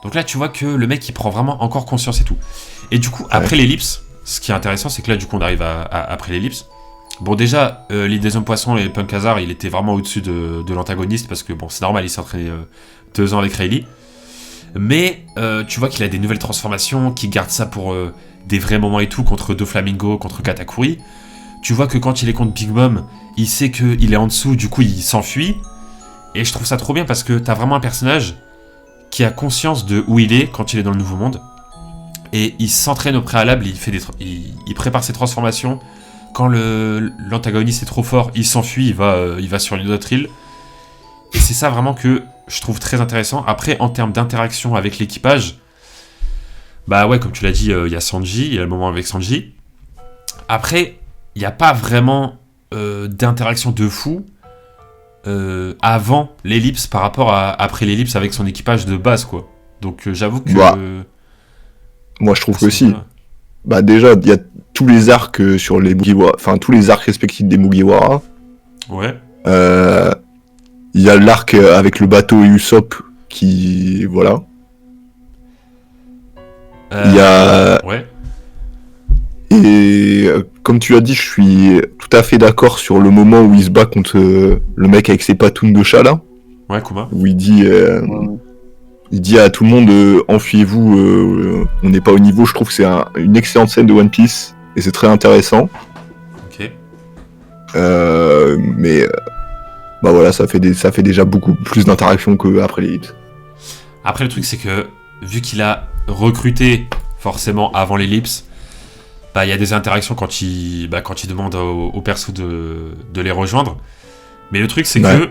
Donc là, tu vois que le mec, il prend vraiment encore conscience et tout. Et du coup, après l'ellipse, ce qui est intéressant, c'est que là, du coup, on arrive après l'ellipse. Bon, déjà, l'île des hommes poissons et Punk Hazard, il était vraiment au-dessus de l'antagoniste, parce que, bon, c'est normal, il s'est entraîné 2 ans avec Rayleigh. Mais tu vois qu'il a des nouvelles transformations, qu'il garde ça pour des vrais moments et tout, contre Doflamingo, contre Katakuri. Tu vois que quand il est contre Big Mom, il sait qu'il est en dessous, du coup, il s'enfuit. Et je trouve ça trop bien, parce que t'as vraiment un personnage qui a conscience de où il est quand il est dans le Nouveau Monde. Et il s'entraîne au préalable, il prépare ses transformations. Quand l'antagoniste est trop fort, il s'enfuit, il va sur une autre île. Et c'est ça vraiment que je trouve très intéressant. Après, en termes d'interaction avec l'équipage, bah ouais, comme tu l'as dit, il y a Sanji, il y a le moment avec Sanji. Après, il n'y a pas vraiment d'interaction de fou avant l'ellipse par rapport à après l'ellipse avec son équipage de base, quoi. Donc j'avoue que... Moi, je trouve que si. Bah déjà, il y a tous les arcs sur les Mugiwara, enfin tous les arcs respectifs des Mugiwara. Ouais. Il y a l'arc avec le bateau et Usopp qui... Voilà. Il y a... Ouais. Et comme tu as dit, je suis tout à fait d'accord sur le moment où il se bat contre le mec avec ses patounes de chat là. Ouais, Kuma. Où il dit à tout le monde enfuyez-vous, on n'est pas au niveau. Je trouve que c'est une excellente scène de One Piece et c'est très intéressant. Ok. Mais bah voilà, ça fait déjà beaucoup plus d'interactions qu'après l'ellipse. Après, le truc, c'est que vu qu'il a recruté forcément avant l'ellipse, bah il y a des interactions quand il demande au perso de les rejoindre. Mais le truc, c'est que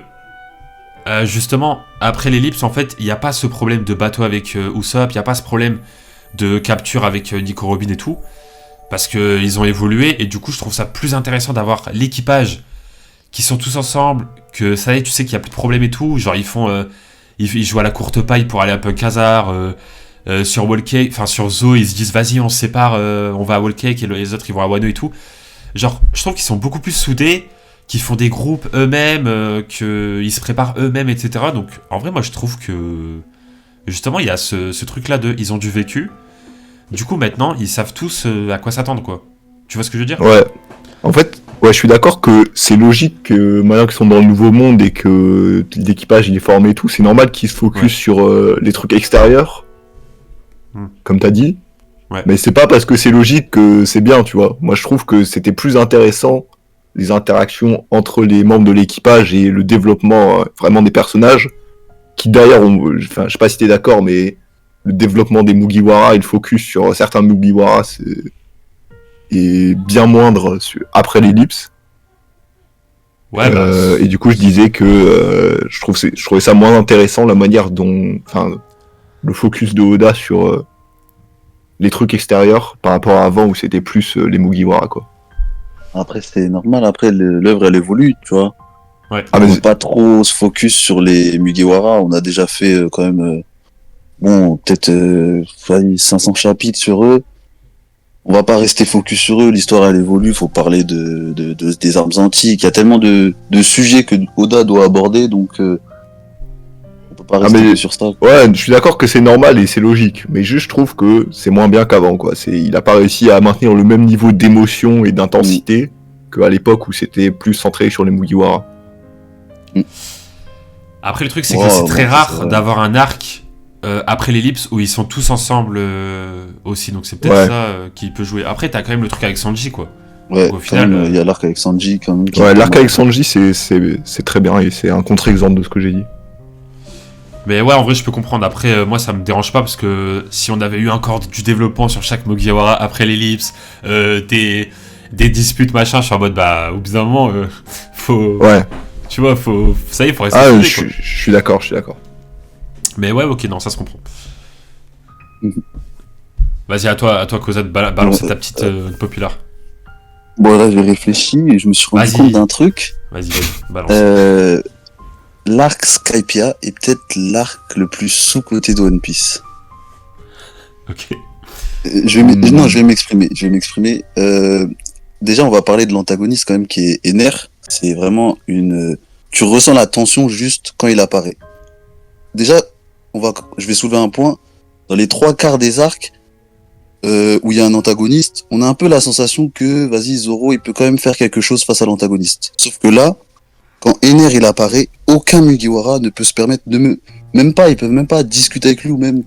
justement, après l'ellipse, en fait, il n'y a pas ce problème de bateau avec Usopp, il n'y a pas ce problème de capture avec Nico Robin et tout, parce qu'ils ont évolué, et du coup, je trouve ça plus intéressant d'avoir l'équipage qui sont tous ensemble, que ça y est, tu sais qu'il n'y a plus de problème et tout, genre ils jouent à la courte paille pour aller à Punk Hazard, sur Whole Cake, enfin sur Zo, ils se disent vas-y, on se sépare, on va à Whole Cake, et les autres ils vont à Wano et tout. Genre, je trouve qu'ils sont beaucoup plus soudés, qu'ils font des groupes eux-mêmes, qu'ils se préparent eux-mêmes, etc. Donc, en vrai, moi, je trouve que... Justement, il y a ce truc-là ils ont du vécu. Du coup, maintenant, ils savent tous à quoi s'attendre, quoi. Tu vois ce que je veux dire ? Ouais. En fait, ouais, je suis d'accord que c'est logique que maintenant qu'ils sont dans le Nouveau Monde et que l'équipage il est formé et tout, c'est normal qu'ils se focus sur les trucs extérieurs, comme t'as dit. Ouais. Mais c'est pas parce que c'est logique que c'est bien, tu vois. Moi, je trouve que c'était plus intéressant les interactions entre les membres de l'équipage et le développement vraiment des personnages, qui d'ailleurs, enfin, je sais pas si t'es d'accord, mais le développement des Mugiwara et le focus sur certains Mugiwara est bien moindre après l'ellipse. Ouais, et du coup, je disais que je trouvais ça moins intéressant la manière dont, enfin, le focus de Oda sur les trucs extérieurs par rapport à avant où c'était plus les Mugiwara, quoi. Après, c'est normal. Après, l'œuvre, elle évolue, tu vois. Ouais. On ne pas trop se focus sur les Mugiwara. On a déjà fait quand même, peut-être 500 chapitres sur eux. On va pas rester focus sur eux. L'histoire, elle évolue. Faut parler des armes antiques. Il y a tellement de sujets que Oda doit aborder, donc on peut pas rester que sur ça. Ouais, je suis d'accord que c'est normal et c'est logique, mais juste je trouve que c'est moins bien qu'avant, quoi. Il a pas réussi à maintenir le même niveau d'émotion et d'intensité qu'à l'époque où c'était plus centré sur les Mugiwara. Après, le truc, c'est que c'est très rare d'avoir un arc après l'ellipse où ils sont tous ensemble aussi, donc c'est peut-être ça qui peut jouer. Après, t'as quand même le truc avec Sanji, quoi. Ouais, au final, il y a l'arc avec Sanji quand même. Ouais, l'arc avec Sanji, c'est très bien et c'est un contre-exemple de ce que j'ai dit. Mais ouais, en vrai, je peux comprendre. Après, moi, ça me dérange pas parce que si on avait eu encore du développement sur chaque Mugiwara après l'ellipse, des disputes, machin, je suis en mode, bah, au bout d'un moment, faut... Ouais. Tu vois, ça y est, faut rester... Ah, je suis d'accord. Mais ouais, ok, non, ça se comprend. Vas-y, à toi, Cosette, balance ta petite populaire. Bon, là, j'ai réfléchi et je me suis rendu compte d'un truc. Vas-y, balance. L'arc Skypiea est peut-être l'arc le plus sous-coté de One Piece. Ok. Je vais m'exprimer. Déjà, on va parler de l'antagoniste quand même qui est Ener. C'est vraiment tu ressens la tension juste quand il apparaît. Déjà, je vais soulever un point. dans les 3 quarts des arcs où il y a un antagoniste, on a un peu la sensation que, vas-y, Zoro, il peut quand même faire quelque chose face à l'antagoniste. Sauf que là, quand Ener il apparaît, aucun Mugiwara ne peut se permettre ils peuvent même pas discuter avec lui ou même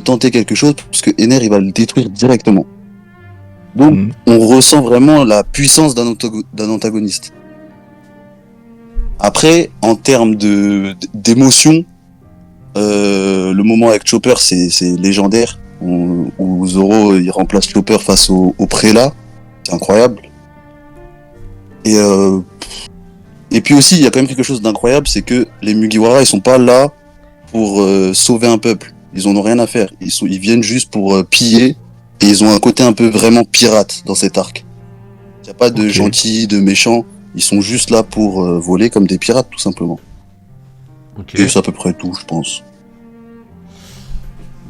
tenter quelque chose, parce que Ener il va le détruire directement. Donc, on ressent vraiment la puissance d'un antagoniste. Après, en termes d'émotion, le moment avec Chopper, c'est légendaire. Où Zoro il remplace Chopper face au prélat, c'est incroyable. Et puis aussi, il y a quand même quelque chose d'incroyable, c'est que les Mugiwara, ils sont pas là pour sauver un peuple. Ils en ont rien à faire. Ils viennent juste pour piller, et ils ont un côté un peu vraiment pirate dans cet arc. Il n'y a pas de gentils, de méchants. Ils sont juste là pour voler comme des pirates, tout simplement. Et c'est à peu près tout, je pense.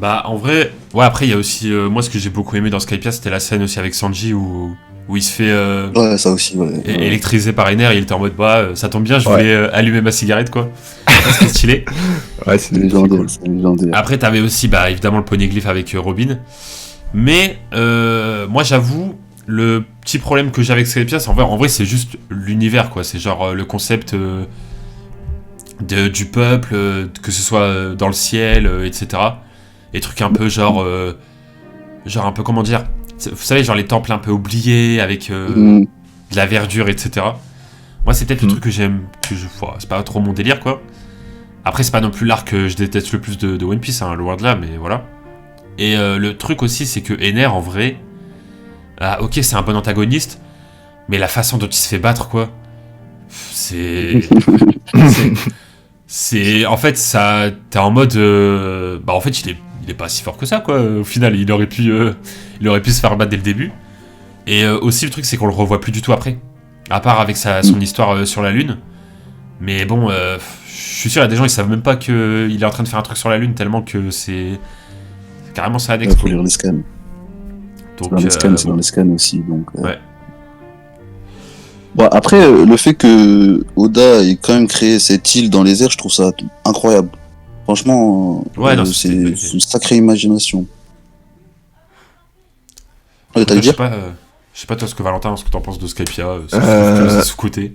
Bah, en vrai, ouais, après, il y a aussi, moi, ce que j'ai beaucoup aimé dans Skypiea, c'était la scène aussi avec Sanji où il se fait ouais, ça aussi, ouais. électriser par Ener, il était en mode, bah, ça tombe bien, je voulais allumer ma cigarette, quoi. C'était stylé. Ouais, c'est légendaire, cool. Légendaire. Après, t'avais aussi, bah, évidemment, le poneglyph avec Robin. Mais, moi, j'avoue, le petit problème que j'ai avec Skypiea, c'est en vrai, c'est juste l'univers, quoi. C'est genre le concept du peuple, que ce soit dans le ciel, etc. Et trucs un peu genre un peu comment dire, vous savez, genre les temples un peu oubliés avec de la verdure, etc. Moi, c'est peut-être le truc que j'aime, c'est pas trop mon délire, quoi. Après, c'est pas non plus l'arc que je déteste le plus de One Piece, hein, loin de là, mais voilà. Et le truc aussi, c'est que Ener, en vrai, ok, c'est un bon antagoniste, mais la façon dont il se fait battre, quoi, c'est en fait, ça, t'es en mode, bah en fait, il est pas si fort que ça, quoi. Au final, il aurait pu se faire battre dès le début. Et aussi, le truc, c'est qu'on le revoit plus du tout après. À part avec son histoire sur la Lune. Mais bon, je suis sûr, il y a des gens, ils savent même pas qu'il est en train de faire un truc sur la Lune, tellement que c'est carrément ça à Il faut lire les scans. Donc, c'est dans les scans aussi. Donc, ouais. Bon, après, le fait que Oda ait quand même créé cette île dans les airs, je trouve ça incroyable. Franchement, c'est une sacrée imagination. Ouais, t'allais dire ? Je sais pas toi ce que Valentin, ce que t'en penses de Skypiea, c'est sous-côté.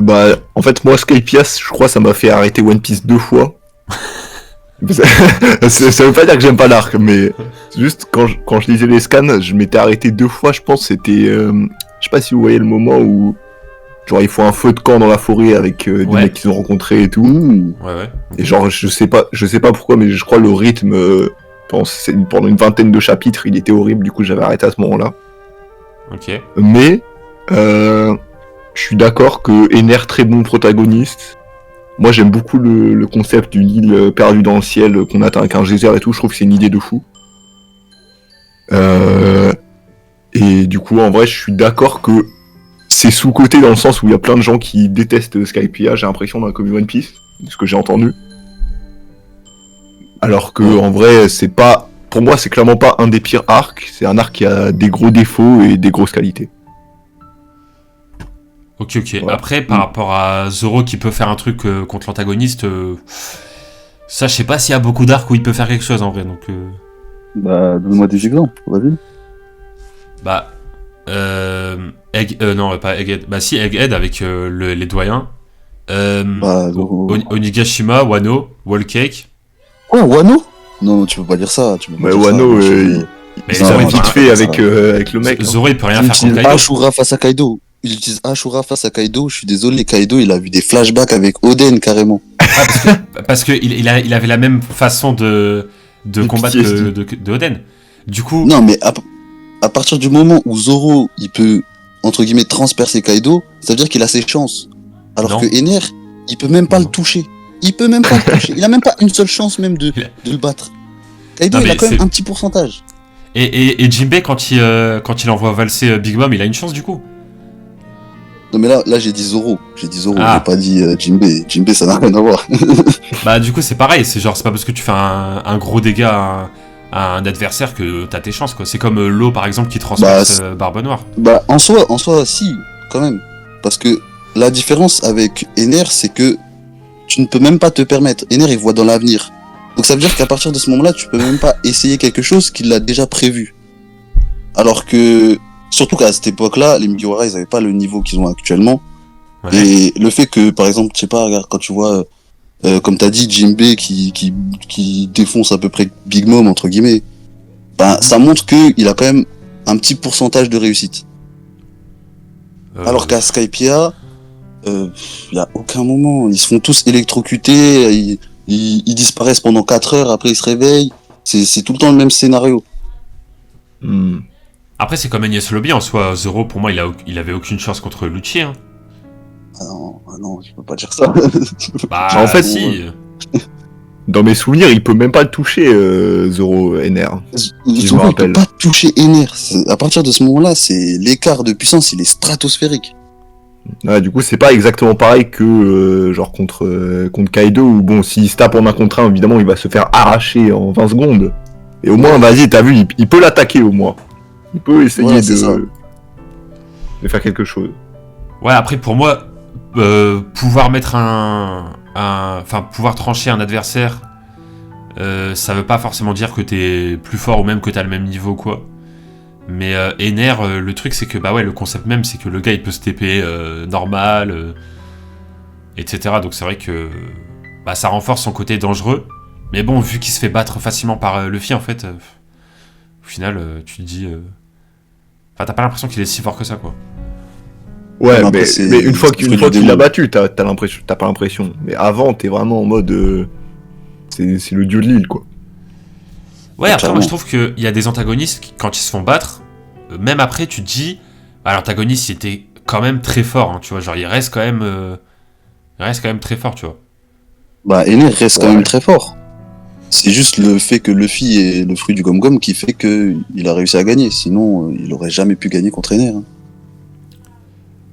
Bah, en fait, moi, Skypiea, je crois, ça m'a fait arrêter One Piece 2 fois. Ça veut pas dire que j'aime pas l'arc, mais c'est juste quand je lisais les scans, je m'étais arrêté 2 fois, je pense, c'était... je sais pas si vous voyez le moment où... Genre, ils font un feu de camp dans la forêt avec des mecs qu'ils ont rencontrés et tout. Ouais. Okay. Et genre, je sais pas pourquoi, mais je crois le rythme, pendant une vingtaine de chapitres, il était horrible, du coup j'avais arrêté à ce moment-là. Ok. Mais, je suis d'accord que Ener, très bon protagoniste. Moi, j'aime beaucoup le concept d'une île perdue dans le ciel qu'on atteint avec un geyser et tout, je trouve que c'est une idée de fou. Et du coup, en vrai, je suis d'accord que c'est sous-côté dans le sens où il y a plein de gens qui détestent Skypiea, j'ai l'impression, dans la communauté One Piece, de ce que j'ai entendu. Alors que, en vrai, c'est pas... Pour moi, c'est clairement pas un des pires arcs, c'est un arc qui a des gros défauts et des grosses qualités. Ok. Ouais. Après, par rapport à Zoro qui peut faire un truc contre l'antagoniste, ça, je sais pas s'il y a beaucoup d'arcs où il peut faire quelque chose, en vrai, donc... Bah, donne-moi des exemples, vas-y. Bah... non, pas Egghead. Bah si, Egghead avec les doyens. Onigashima, Wano, Wallcake. Oh, Wano ? Non, tu peux pas dire ça. Wano, ils ont vite fait avec le mec. Zoro, il peut rien faire contre Kaido. Ashura face à Kaido. Il utilise Ashura face à Kaido. Je suis désolé, Kaido, il a vu des flashbacks avec Oden, carrément. parce que il avait la même façon de combattre de Oden. Du coup... Non, mais à partir du moment où Zoro, il peut, entre guillemets, transpercer Kaido, ça veut dire qu'il a ses chances. Alors que Ener, il peut même pas le toucher. Il a même pas une seule chance même de le battre. Kaido, il a quand même un petit pourcentage. Et Jinbei, quand il envoie valser Big Mom, il a une chance du coup. Non mais là j'ai dit Zoro. J'ai pas dit Jinbei. Jinbei, ça n'a rien à voir. Bah du coup c'est pareil, c'est pas parce que tu fais un gros dégât à un adversaire que t'as tes chances, quoi. C'est comme l'eau par exemple qui transperce Barbe Noire. Bah en soi si, quand même. Parce que la différence avec Ener, c'est que tu ne peux même pas te permettre. Ener, il voit dans l'avenir. Donc ça veut dire qu'à partir de ce moment-là, tu peux même pas essayer quelque chose qu'il a déjà prévu. Alors que, surtout qu'à cette époque-là, les Mugiwara, ils avaient pas le niveau qu'ils ont actuellement. Ouais. Et le fait que, par exemple, je sais pas, regarde, quand tu vois, comme t'as dit, Jinbei qui défonce à peu près Big Mom, entre guillemets, ben, ça montre qu'il a quand même un petit pourcentage de réussite. Alors qu'à Skypiea, y a aucun moment. Ils se font tous électrocuter, ils disparaissent pendant 4 heures, après ils se réveillent. C'est tout le temps le même scénario. Après, c'est comme Agnès Lobby en soi. Zoro, pour moi, il avait aucune chance contre Lucci. Hein. Ah non, je peux pas dire ça. Bah, En fait, si. Dans mes souvenirs, il peut même pas le toucher, Zoro NR. Zoro, il peut pas toucher Ener. À partir de ce moment-là, c'est l'écart de puissance, il est stratosphérique. Ouais, du coup, c'est pas exactement pareil que genre contre Kaido, où bon, s'il se tape en 1 contre 1, évidemment, il va se faire arracher en 20 secondes. Et au moins, vas-y, t'as vu, il peut l'attaquer au moins. Il peut essayer de faire quelque chose. Ouais, après, pour moi, pouvoir mettre enfin, pouvoir trancher un adversaire, ça veut pas forcément dire que t'es plus fort ou même que t'as le même niveau, quoi. Mais Ener, le truc, c'est que, bah ouais, le concept même, c'est que le gars, il peut se TP normal, etc. Donc c'est vrai que bah, ça renforce son côté dangereux. Mais bon, vu qu'il se fait battre facilement par Luffy, en fait, au final, tu te dis... Enfin, t'as pas l'impression qu'il est si fort que ça, quoi. Ouais, Non, mais après, une fois qu'il l'a battu, battu, t'as pas l'impression. Mais avant, t'es vraiment en mode... c'est le dieu de l'île, quoi. Ouais, après, Clairement. moi, je trouve qu'il y a des antagonistes qui, quand ils se font battre, même après, tu te dis... Bah, l'antagoniste, il était quand même très fort, hein, tu vois. Genre, il reste quand même très fort, tu vois. Bah, Ener reste quand Ouais. même très fort. C'est juste le fait que Luffy est le fruit du Gom-Gom qui fait qu'il a réussi à gagner. Sinon, il aurait jamais pu gagner contre Ener. Hein.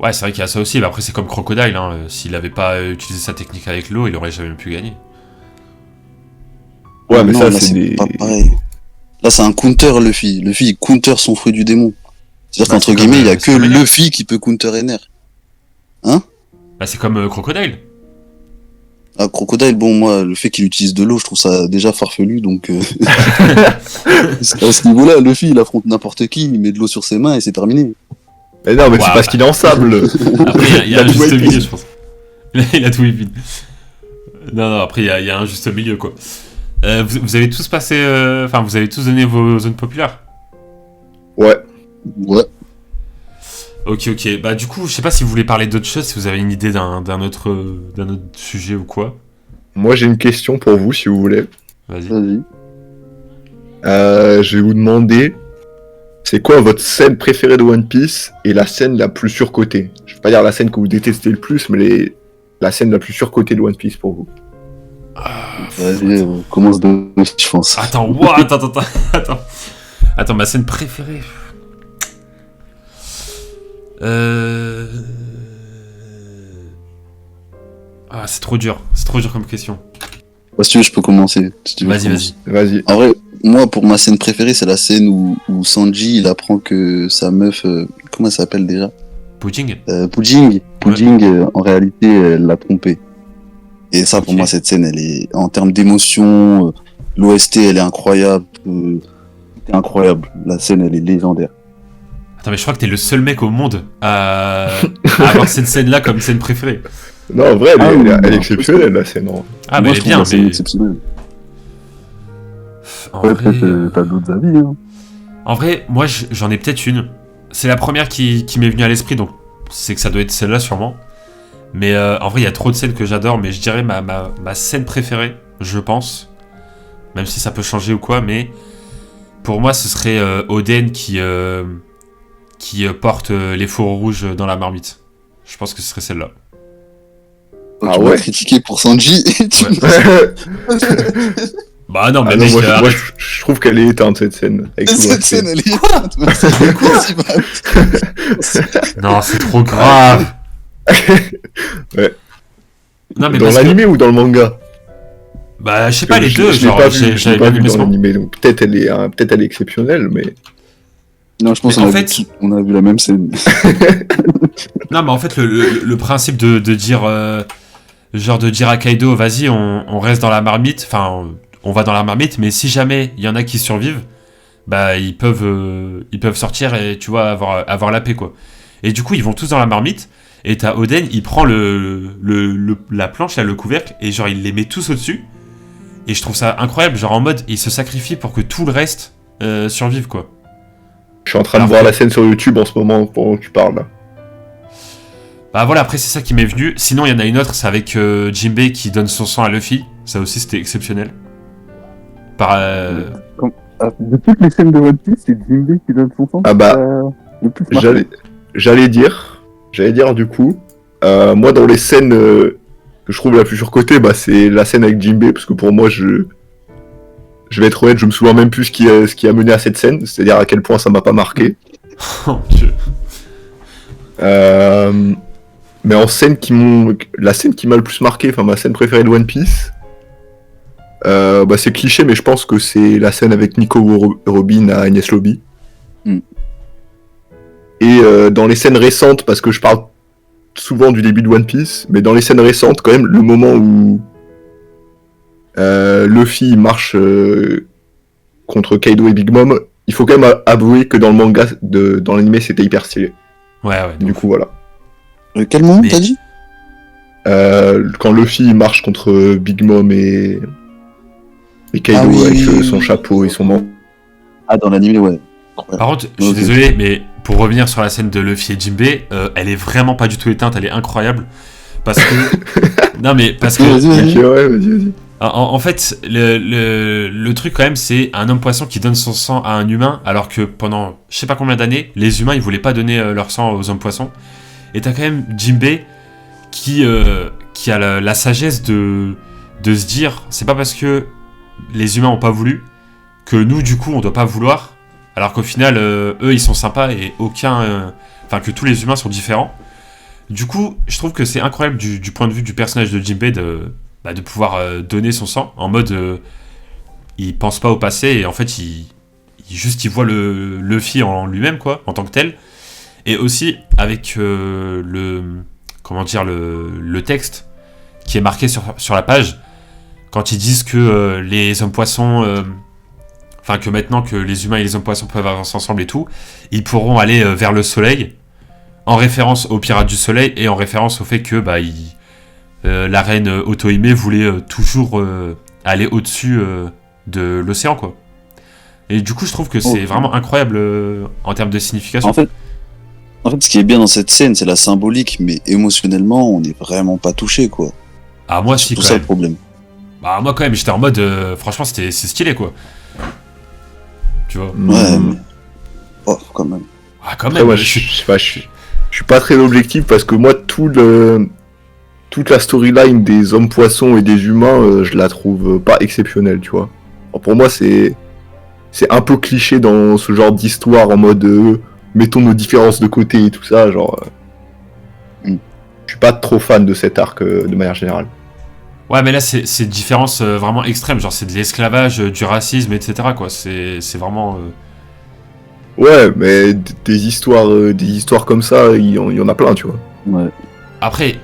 Ouais, c'est vrai qu'il y a ça aussi. Mais après, c'est comme Crocodile, hein. S'il avait pas utilisé sa technique avec l'eau, il aurait jamais pu gagner. Ouais, mais Non, ça, là, c'est des... pas pareil. Là, c'est un counter, Luffy. Luffy, il counter son fruit du démon. C'est-à-dire Bah, qu'entre c'est guillemets, comme, il y a c'est que comme Ener. Luffy qui peut counter Ener. Bah, c'est comme Crocodile. Ah, Crocodile, bon, moi, le fait qu'il utilise de l'eau, je trouve ça déjà farfelu, donc... à ce niveau-là, Luffy, il affronte n'importe qui, il met de l'eau sur ses mains et c'est terminé. Mais non, mais c'est Ouah, parce qu'il est en sable. Après, il y a un tout juste whipping. milieu, je pense. Il a tout whipping. Non, après, il y a un juste milieu, quoi. Vous avez tous passé... Enfin, vous avez tous donné vos zones populaires. Ouais. Ouais. Ok. Bah, du coup, je sais pas si vous voulez parler d'autre chose, si vous avez une idée d'un autre sujet ou quoi. Moi, j'ai une question pour vous, si vous voulez. Vas-y. Vas-y. Je vais vous demander, c'est quoi votre scène préférée de One Piece et la scène la plus surcotée? Je vais pas dire la scène que vous détestez le plus, mais la scène la plus surcotée de One Piece pour vous. Vas-y, on commence de je pense. Attends, Attends, ma scène préférée. Ah, c'est trop dur comme question. Si tu veux, je peux commencer. Si tu veux, je Vas-y, commence. Vas-y. En vrai, moi, pour ma scène préférée, c'est la scène où Sanji, il apprend que sa meuf, comment elle s'appelle déjà? Pudding. Pudding. Pudding, en réalité, elle l'a trompé. Et ça, pour Ok. moi, cette scène, elle est, en termes d'émotion, l'OST, elle est incroyable. C'est incroyable. La scène, elle est légendaire. Attends, mais je crois que t'es le seul mec au monde à avoir cette scène-là comme scène préférée. Non, en vrai, elle, Ah est- oui, elle est bah, exceptionnelle, la scène. Non. Ah, Moi, mais je elle est trouve bien, la scène mais... exceptionnelle. En Ouais, vrai, peut-être, t'as d'autres avis, hein. En vrai, moi j'en ai peut-être une. C'est la première qui m'est venue à l'esprit, donc c'est que ça doit être celle-là sûrement. Mais en vrai, il y a trop de scènes que j'adore, mais je dirais ma scène préférée, je pense. Même si ça peut changer ou quoi, mais pour moi, ce serait Oden qui porte les fourreaux rouges dans la marmite. Je pense que ce serait celle-là. Donc, Ah tu m'as ouais. critiqué pour Sanji. Et tu Ouais. Bah non, mais Ah non, mec, moi, arrête. je trouve qu'elle est éteinte, cette scène. Avec tout le Cette respect. scène, elle est éteinte. Mais c'est possible. Non, c'est trop grave. Ouais. Non, mais Dans parce que... l'animé ou dans le manga? Bah, je sais pas, les Je deux, l'ai genre, pas vu, j'avais pas bien vu aimé dans ce moment. l'animé, donc peut-être elle est exceptionnelle, mais... Non, je pense Mais qu'on en a, fait- on a vu la même scène. Non, mais en fait, le principe de dire... genre de dire à Kaido, vas-y, on reste dans la marmite, enfin, on va dans la marmite, mais si jamais il y en a qui survivent, bah ils peuvent sortir et tu vois avoir la paix quoi. Et du coup ils vont tous dans la marmite et t'as Oden, il prend la planche là, le couvercle et genre il les met tous au-dessus. Et je trouve ça incroyable, genre en mode il se sacrifie pour que tout le reste survive quoi. Je suis en train de voir la scène sur YouTube en ce moment pendant que tu parles là. Bah voilà, après c'est ça qui m'est venu. Sinon il y en a une autre, c'est avec Jinbei qui donne son sang à Luffy. Ça aussi c'était exceptionnel. De toutes les scènes de One Piece, c'est Jinbei qui donne son sang. Ah bah, le plus marqué. j'allais dire du coup, moi dans les scènes que je trouve la plus surcotée, bah c'est la scène avec Jinbei, parce que pour moi je vais être honnête, je me souviens même plus ce qui a mené à cette scène, c'est-à-dire à quel point ça m'a pas marqué. Oh Dieu. Mais la scène qui m'a le plus marqué, enfin ma scène préférée de One Piece, bah c'est cliché, mais je pense que c'est la scène avec Nico Robin à Enies Lobby. Et dans les scènes récentes, parce que je parle souvent du début de One Piece, mais dans les scènes récentes, quand même, le moment où Luffy marche contre Kaido et Big Mom, il faut quand même avouer que dans le manga, dans l'anime, c'était hyper stylé. Ouais. Du coup, voilà. Quel moment t'as dit? Quand Luffy marche contre Big Mom et Kaido avec son chapeau et son manteau. Ah, dans l'anime, ouais. Par contre, je suis désolé, mais pour revenir sur la scène de Luffy et Jinbei, elle est vraiment pas du tout éteinte, elle est incroyable. Parce que... non mais, parce que... Vas-y. En fait, le truc quand même, c'est un homme poisson qui donne son sang à un humain, alors que pendant je sais pas combien d'années, les humains ils voulaient pas donner leur sang aux hommes poissons. Et t'as quand même Jinbei qui a la sagesse de se dire, c'est pas parce que les humains ont pas voulu que nous du coup on doit pas vouloir, alors qu'au final eux ils sont sympas et que tous les humains sont différents. Du coup, je trouve que c'est incroyable du point de vue du personnage de Jinbei de pouvoir donner son sang en mode il pense pas au passé et en fait il voit le Luffy en lui-même quoi, en tant que tel. Et aussi avec le texte qui est marqué sur la page quand ils disent que les hommes poissons que maintenant que les humains et les hommes poissons peuvent avancer ensemble et tout, ils pourront aller vers le soleil, en référence aux pirates du soleil et en référence au fait que la reine Otohime voulait toujours aller au-dessus de l'océan quoi. Et du coup je trouve que c'est vraiment incroyable en termes de signification. En fait, ce qui est bien dans cette scène, c'est la symbolique, mais émotionnellement, on n'est vraiment pas touché, quoi. Ah, moi, si, c'est quand tout même. ça le problème. Bah, moi, quand même, j'étais en mode. Franchement, c'est stylé, quoi. Tu vois. Ouais, mais. Oh, quand même. Ah, quand même. Après, moi, je suis pas très objectif parce que moi, toute la storyline des hommes poissons et des humains, je la trouve pas exceptionnelle, tu vois. Alors, pour moi, c'est un peu cliché dans ce genre d'histoire en mode. Mettons nos différences de côté et tout ça, genre... Je suis pas trop fan de cet arc de manière générale. Ouais, mais là, c'est une différence vraiment extrême, genre c'est de l'esclavage, du racisme, etc. quoi, c'est vraiment... Ouais, mais des histoires comme ça, il y en a plein, tu vois. Ouais. Après,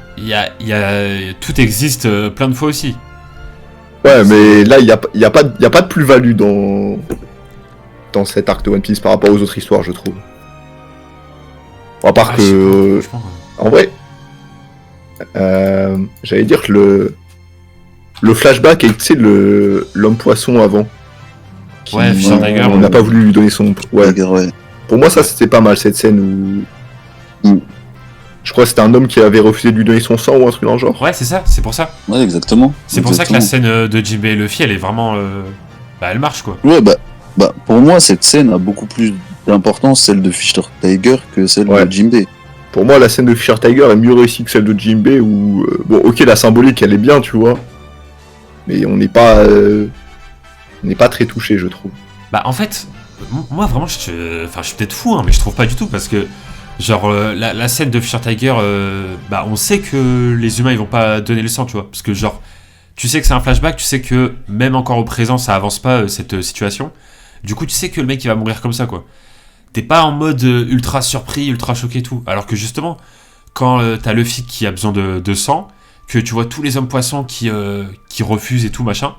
tout existe plein de fois aussi. Ouais, mais là, il y a pas de plus-value dans cet arc de One Piece par rapport aux autres histoires, je trouve. À part que... En vrai, j'allais dire que le flashback et tu sais l'homme poisson avant. Ouais, Fisher Tiger. On n'a pas voulu lui donner son... Ouais. Ouais. Pour moi, ça c'était pas mal cette scène où... Je crois que c'était un homme qui avait refusé de lui donner son sang ou un truc dans le genre. Ouais, c'est ça, c'est pour ça. Ouais, exactement. C'est pour ça que la scène de Jinbei et Luffy, elle est vraiment... elle marche, quoi. Ouais, pour moi, cette scène a beaucoup plus d'importance, celle de Fisher Tiger, que celle de Jinbei. Pour moi, la scène de Fisher Tiger est mieux réussie que celle de Jinbei, où... bon, ok, la symbolique, elle est bien, tu vois. Mais on n'est pas très touché, je trouve. Bah, en fait, moi, vraiment, je suis peut-être fou, hein, mais je trouve pas du tout, parce que... Genre, la scène de Fisher Tiger, on sait que les humains, ils vont pas donner le sang, tu vois. Parce que, genre, tu sais que c'est un flashback, tu sais que même encore au présent, ça avance pas, cette situation. Du coup, tu sais que le mec, il va mourir comme ça, quoi. T'es pas en mode ultra surpris, ultra choqué et tout. Alors que, justement, quand t'as Luffy qui a besoin de sang, que tu vois tous les hommes poissons qui refusent et tout, machin,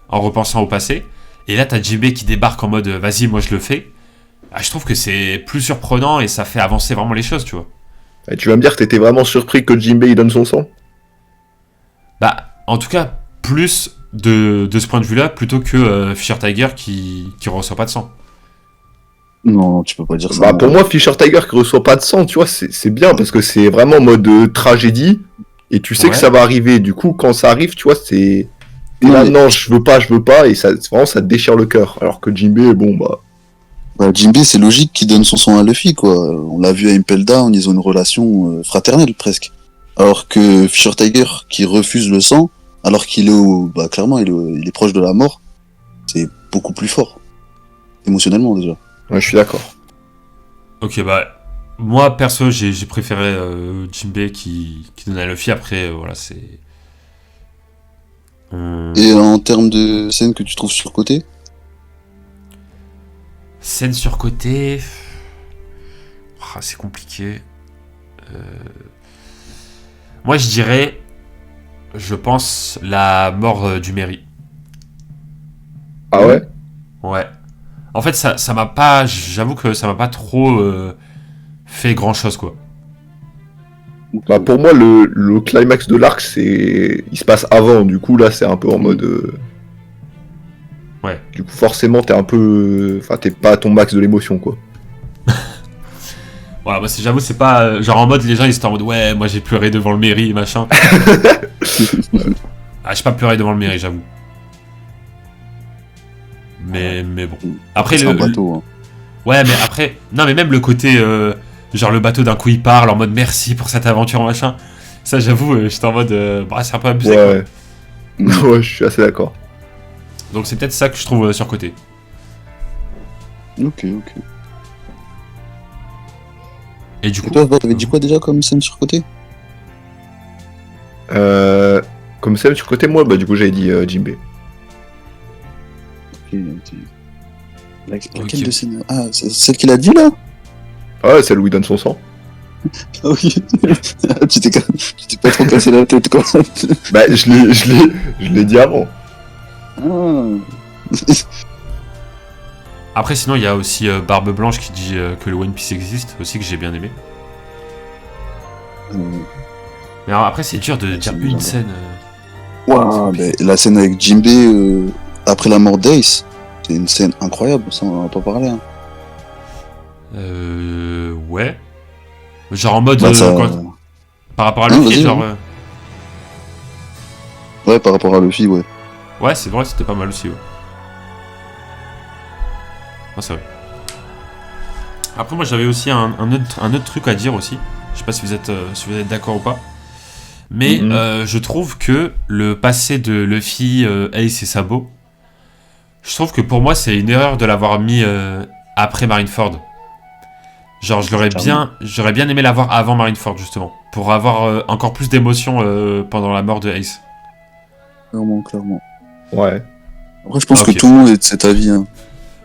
en repensant au passé. Et là, t'as Jinbei qui débarque en mode vas-y, moi je le fais. Ah, je trouve que c'est plus surprenant et ça fait avancer vraiment les choses, tu vois. Et tu vas me dire que t'étais vraiment surpris que Jinbei il donne son sang? Bah, en tout cas, plus de ce point de vue-là, plutôt que Fisher Tiger qui reçoit pas de sang. Non, tu peux pas dire ça. Bah, non. pour moi, Fisher Tiger qui reçoit pas de sang, tu vois, c'est bien parce que c'est vraiment en mode tragédie et tu sais Ouais. que ça va arriver. Du coup, quand ça arrive, tu vois, c'est. T'es Non, là, mais- non, je veux pas, et ça, vraiment, ça te déchire le cœur. Alors que Jinbei, bon, bah. Bah, Jinbei, c'est logique qu'il donne son sang à Luffy, quoi. On l'a vu à Impel Down, ils ont une relation fraternelle, presque. Alors que Fisher Tiger, qui refuse le sang, alors qu'il est bah, clairement, il est proche de la mort, c'est beaucoup plus fort. Émotionnellement, déjà. Ouais, je suis d'accord. Ok, bah, moi, perso, j'ai préféré Jinbei qui donne à Luffy. Après, voilà, c'est... Et en termes de scène que tu trouves surcotée, Scène surcotée... Ah, c'est compliqué. Moi, je dirais... Je pense la mort du Mary. Ah ouais? Ouais. En fait, ça m'a pas... J'avoue que ça m'a pas trop fait grand-chose, quoi. Bah, pour moi, le climax de l'arc, c'est. Il se passe avant, du coup, là, c'est un peu en mode. Ouais. Du coup, forcément, t'es un peu. Enfin, t'es pas à ton max de l'émotion, quoi. Voilà, moi, j'avoue, c'est pas... genre en mode, les gens, ils étaient en mode, ouais, moi, j'ai pleuré devant le mairie, machin. Ah, j'ai pas pleuré devant le mairie, j'avoue. Mais bon. Après, c'est un bateau. Hein. Ouais, mais après... Non, mais même le côté... genre, le bateau, d'un coup, il parle en mode, merci pour cette aventure, machin. Ça, j'avoue, j'étais en mode... bah, c'est un peu abusé, quoi. Ouais. Ouais, je suis assez d'accord. Donc, c'est peut-être ça que je trouve surcoté. Ok, ok. Et du Et coup... toi, t'avais dit quoi déjà comme scène surcotée? Comme ça, sur côté moi, bah, du coup, j'avais dit Jinbei. Ok, ok. Laquelle Ok. de scène? Ah, c'est celle qu'il a dit là? Ah ouais, celle où il donne son sang. Ah oui. tu t'es pas trop cassé la tête, quoi. Bah, je l'ai dit avant. Ah. Après, sinon, il y a aussi Barbe Blanche qui dit que le One Piece existe, aussi, que j'ai bien aimé. Mais alors, après, c'est dur de dire c'est une bien. scène... Waouh, mais la scène avec Jinbei après la mort d'Ace, c'est une scène incroyable, ça on en a pas parlé. Hein. Ouais. Genre en mode... Bah, ça... par rapport à Non, Luffy, vas-y, genre... vas-y. Ouais, par rapport à Luffy, ouais. Ouais, c'est vrai, c'était pas mal aussi, ouais. Ah, c'est vrai. Après, moi, j'avais aussi un autre truc à dire aussi. Je sais pas si vous êtes d'accord ou pas. Mais je trouve que le passé de Luffy, Ace et Sabo, je trouve que pour moi, c'est une erreur de l'avoir mis après Marineford. Genre, j'aurais bien aimé l'avoir avant Marineford, justement. Pour avoir encore plus d'émotion pendant la mort de Ace. Clairement, clairement. Ouais. Après, je pense Ok. que tout le monde est de cet avis. Hein.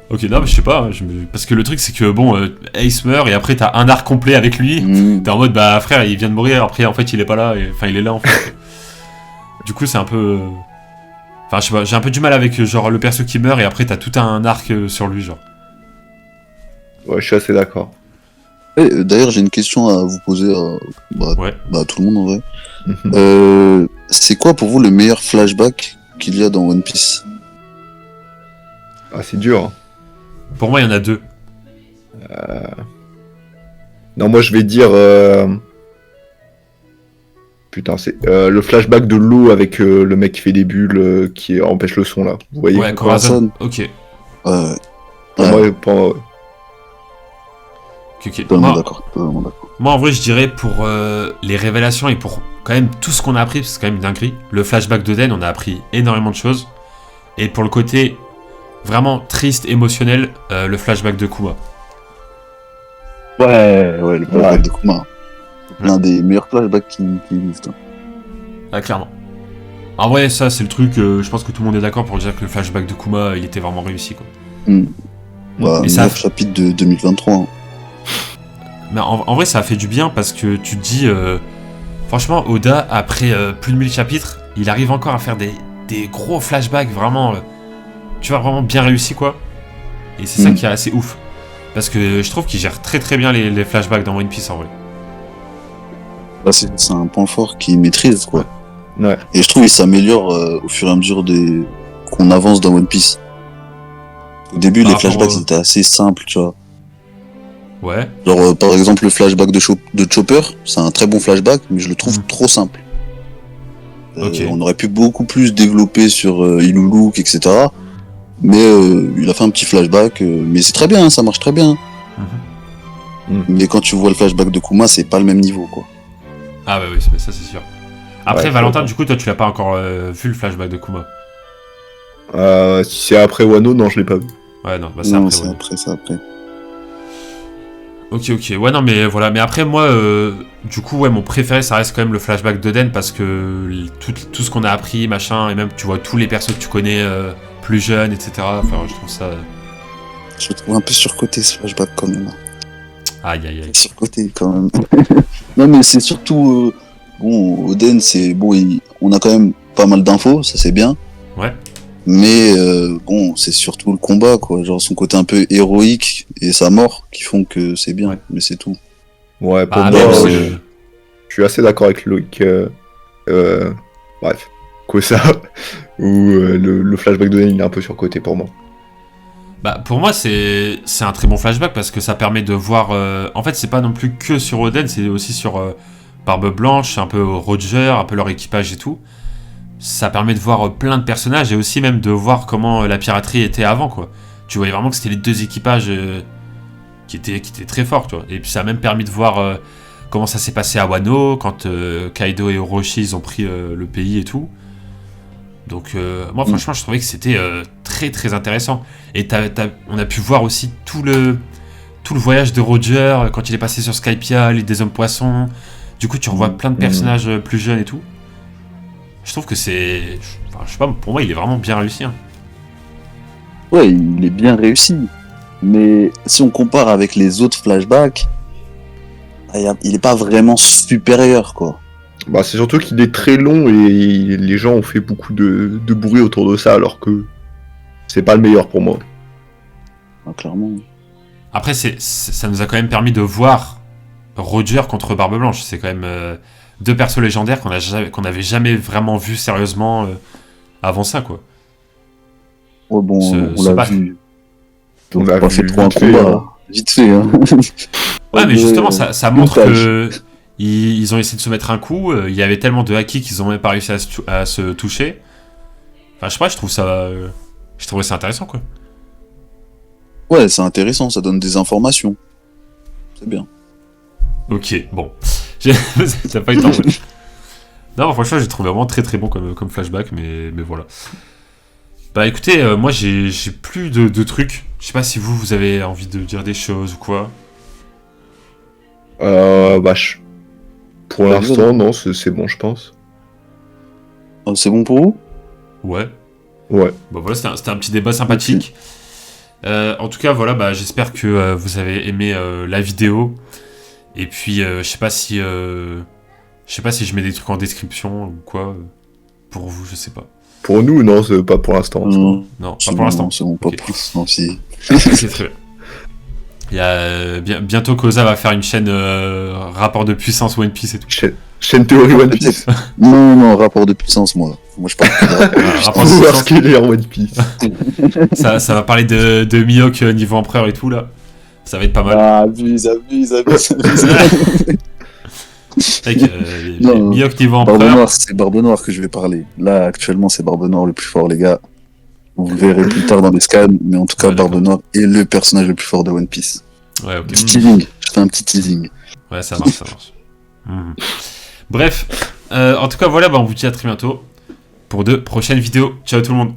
Ok, non, mais je sais pas. Parce que le truc, c'est que, bon, Ace meurt et après, t'as un arc complet avec lui. Mmh. T'es en mode, bah frère, il vient de mourir, après en fait il est pas là, enfin il est là en fait. Du coup c'est un peu... Enfin je sais pas, j'ai un peu du mal avec genre le perso qui meurt et après t'as tout un arc sur lui genre. Ouais, je suis assez d'accord. D'ailleurs, j'ai une question à vous poser Ouais. à tout le monde en vrai. Mhm. C'est quoi pour vous le meilleur flashback qu'il y a dans One Piece? Ah, c'est dur. Hein. Pour moi il y en a deux. Non, moi, je vais dire... Putain, c'est le flashback de l'eau avec le mec qui fait des bulles, qui empêche le son, là. Vous voyez? Ouais, Corazon. Corazon. Ok. Pour Ouais. moi, pour- Ok. Totalement d'accord, totalement d'accord. Moi en vrai je dirais pour les révélations et pour quand même tout ce qu'on a appris, parce que c'est quand même une dinguerie. Le flashback d'Oden, on a appris énormément de choses. Et pour le côté vraiment triste, émotionnel, le flashback de Kuma. Ouais, le flashback Ouais. de Kuma. C'est l'un des meilleurs flashbacks qui existent. Ah, clairement. En vrai, ça, c'est le truc, je pense que tout le monde est d'accord pour dire que le flashback de Kuma, il était vraiment réussi, quoi. Bah, Et ça meilleur chapitre de 2023. Hein. Mais en vrai, ça a fait du bien parce que tu te dis, franchement, Oda, après plus de 1000 chapitres, il arrive encore à faire des des gros flashbacks vraiment, tu vois, vraiment bien réussis, quoi. Et c'est ça qui est assez ouf. Parce que je trouve qu'il gère très très bien les flashbacks dans One Piece, en vrai. Bah, c'est un point fort qu'il maîtrise, quoi. Ouais. Et je trouve qu'il s'améliore au fur et à mesure qu'on avance dans One Piece. Au début, les flashbacks étaient assez simples, tu vois. Ouais. Genre, par exemple, le flashback de Chopper, c'est un très bon flashback, mais je le trouve trop simple. Ok. On aurait pu beaucoup plus développer sur Iluluk, etc. Mais il a fait un petit flashback, mais c'est très bien, ça marche très bien. Mais quand tu vois le flashback de Kuma, c'est pas le même niveau, quoi. Ah bah oui, ça c'est sûr. Après, Ouais, Valentin, du coup, toi tu l'as pas encore vu le flashback de Kuma. Si c'est après Wano, non, je l'ai pas vu. Ouais, non, bah c'est Non, après. c'est Ouais. après, c'est après. Ok, ouais, non, mais voilà. Mais après, moi, du coup, ouais, mon préféré, ça reste quand même le flashback d'Oden parce que tout ce qu'on a appris, machin, et même, tu vois, tous les persos que tu connais plus jeunes, etc. Enfin, je trouve ça. Je le trouve un peu surcoté, ce flashback, quand même. Aïe. Surcoté, quand même. Non, mais c'est surtout... bon, Oden, c'est... Bon, on a quand même pas mal d'infos, ça c'est bien. Ouais. Mais bon, c'est surtout le combat, quoi. Genre son côté un peu héroïque et sa mort qui font que c'est bien, mais c'est tout. Ouais, pour Ah, moi, même je suis assez d'accord avec Loïc. Bref, quoi ça où le flashback de Nen, il est un peu surcoté pour moi. Bah, pour moi, c'est un très bon flashback parce que ça permet de voir. En fait, c'est pas non plus que sur Oden, c'est aussi sur Barbe Blanche, un peu Roger, un peu leur équipage et tout. Ça permet de voir plein de personnages et aussi même de voir comment la piraterie était avant, quoi. Tu voyais vraiment que c'était les deux équipages qui étaient très forts, tu vois. Et puis ça a même permis de voir comment ça s'est passé à Wano, quand Kaido et Orochi ils ont pris le pays et tout. Donc moi franchement je trouvais que c'était très très intéressant. Et on a pu voir aussi tout le voyage de Roger quand il est passé sur Skypiea, l'île des hommes poissons. Du coup tu revois plein de personnages plus jeunes et tout. Je trouve que c'est... Enfin, je sais pas, pour moi il est vraiment bien réussi. Hein. Ouais, il est bien réussi. Mais si on compare avec les autres flashbacks, il est pas vraiment supérieur, quoi. Bah, c'est surtout qu'il est très long et les gens ont fait beaucoup de bruit autour de ça alors que c'est pas le meilleur pour moi. Ah, clairement. Après ça nous a quand même permis de voir Roger contre Barbe Blanche. C'est quand même deux persos légendaires qu'on n'avait jamais vraiment vu sérieusement avant ça, quoi. Ouais, bon, on l'a vu. On Donc, l'a pas vu fait trop un vite fait, combat, hein. vite fait. Hein. Ouais, mais justement, ça montre montage. que ils ont essayé de se mettre un coup. Il y avait tellement de haki qu'ils ont même pas réussi à se toucher. Enfin, je sais pas, je trouvais ça intéressant, quoi. Ouais, c'est intéressant, ça donne des informations. C'est bien. Ok, bon. T'as pas eu le temps, ouais. Non, franchement, j'ai trouvé vraiment très très bon comme flashback, mais voilà. Bah écoutez, moi j'ai plus de trucs. Je sais pas si vous avez envie de dire des choses ou quoi. Bah, pour l'instant, non, c'est bon, je pense. Oh, c'est bon pour vous? Ouais. Ouais. Bon voilà, c'était un petit débat sympathique. En tout cas, voilà, bah j'espère que vous avez aimé la vidéo. Et puis, je sais pas si je mets des trucs en description ou quoi. Pour vous, je sais pas. Pour nous, non, c'est pas pour l'instant. Non, pas pour l'instant. C'est bon, pas Ok. pour l'instant, si. C'est très bien. Il y a bientôt Koza va faire une chaîne rapport de puissance One Piece et tout. Chaîne théorie One Piece. Non, rapport de puissance, moi. Moi, je parle Rapport de Pour voir puissance, ce qu'il est en One Piece. ça va parler de Mihawk niveau empereur et tout là. Ça va être pas mal. Ah, abuse. Avec Non, Mihawk niveau Barbe empereur. Noire, c'est Barbe Noire que je vais parler. Là, actuellement, c'est Barbe Noire le plus fort, les gars. Vous le verrez plus tard dans les scans, mais en tout cas, Ouais, Barbe d'accord. Noire est le personnage le plus fort de One Piece. Ouais, ok. Petit teasing, je fais un petit teasing. Ouais, ça marche. Mhm. Bref, en tout cas, voilà, bah, on vous dit à très bientôt pour de prochaines vidéos. Ciao tout le monde.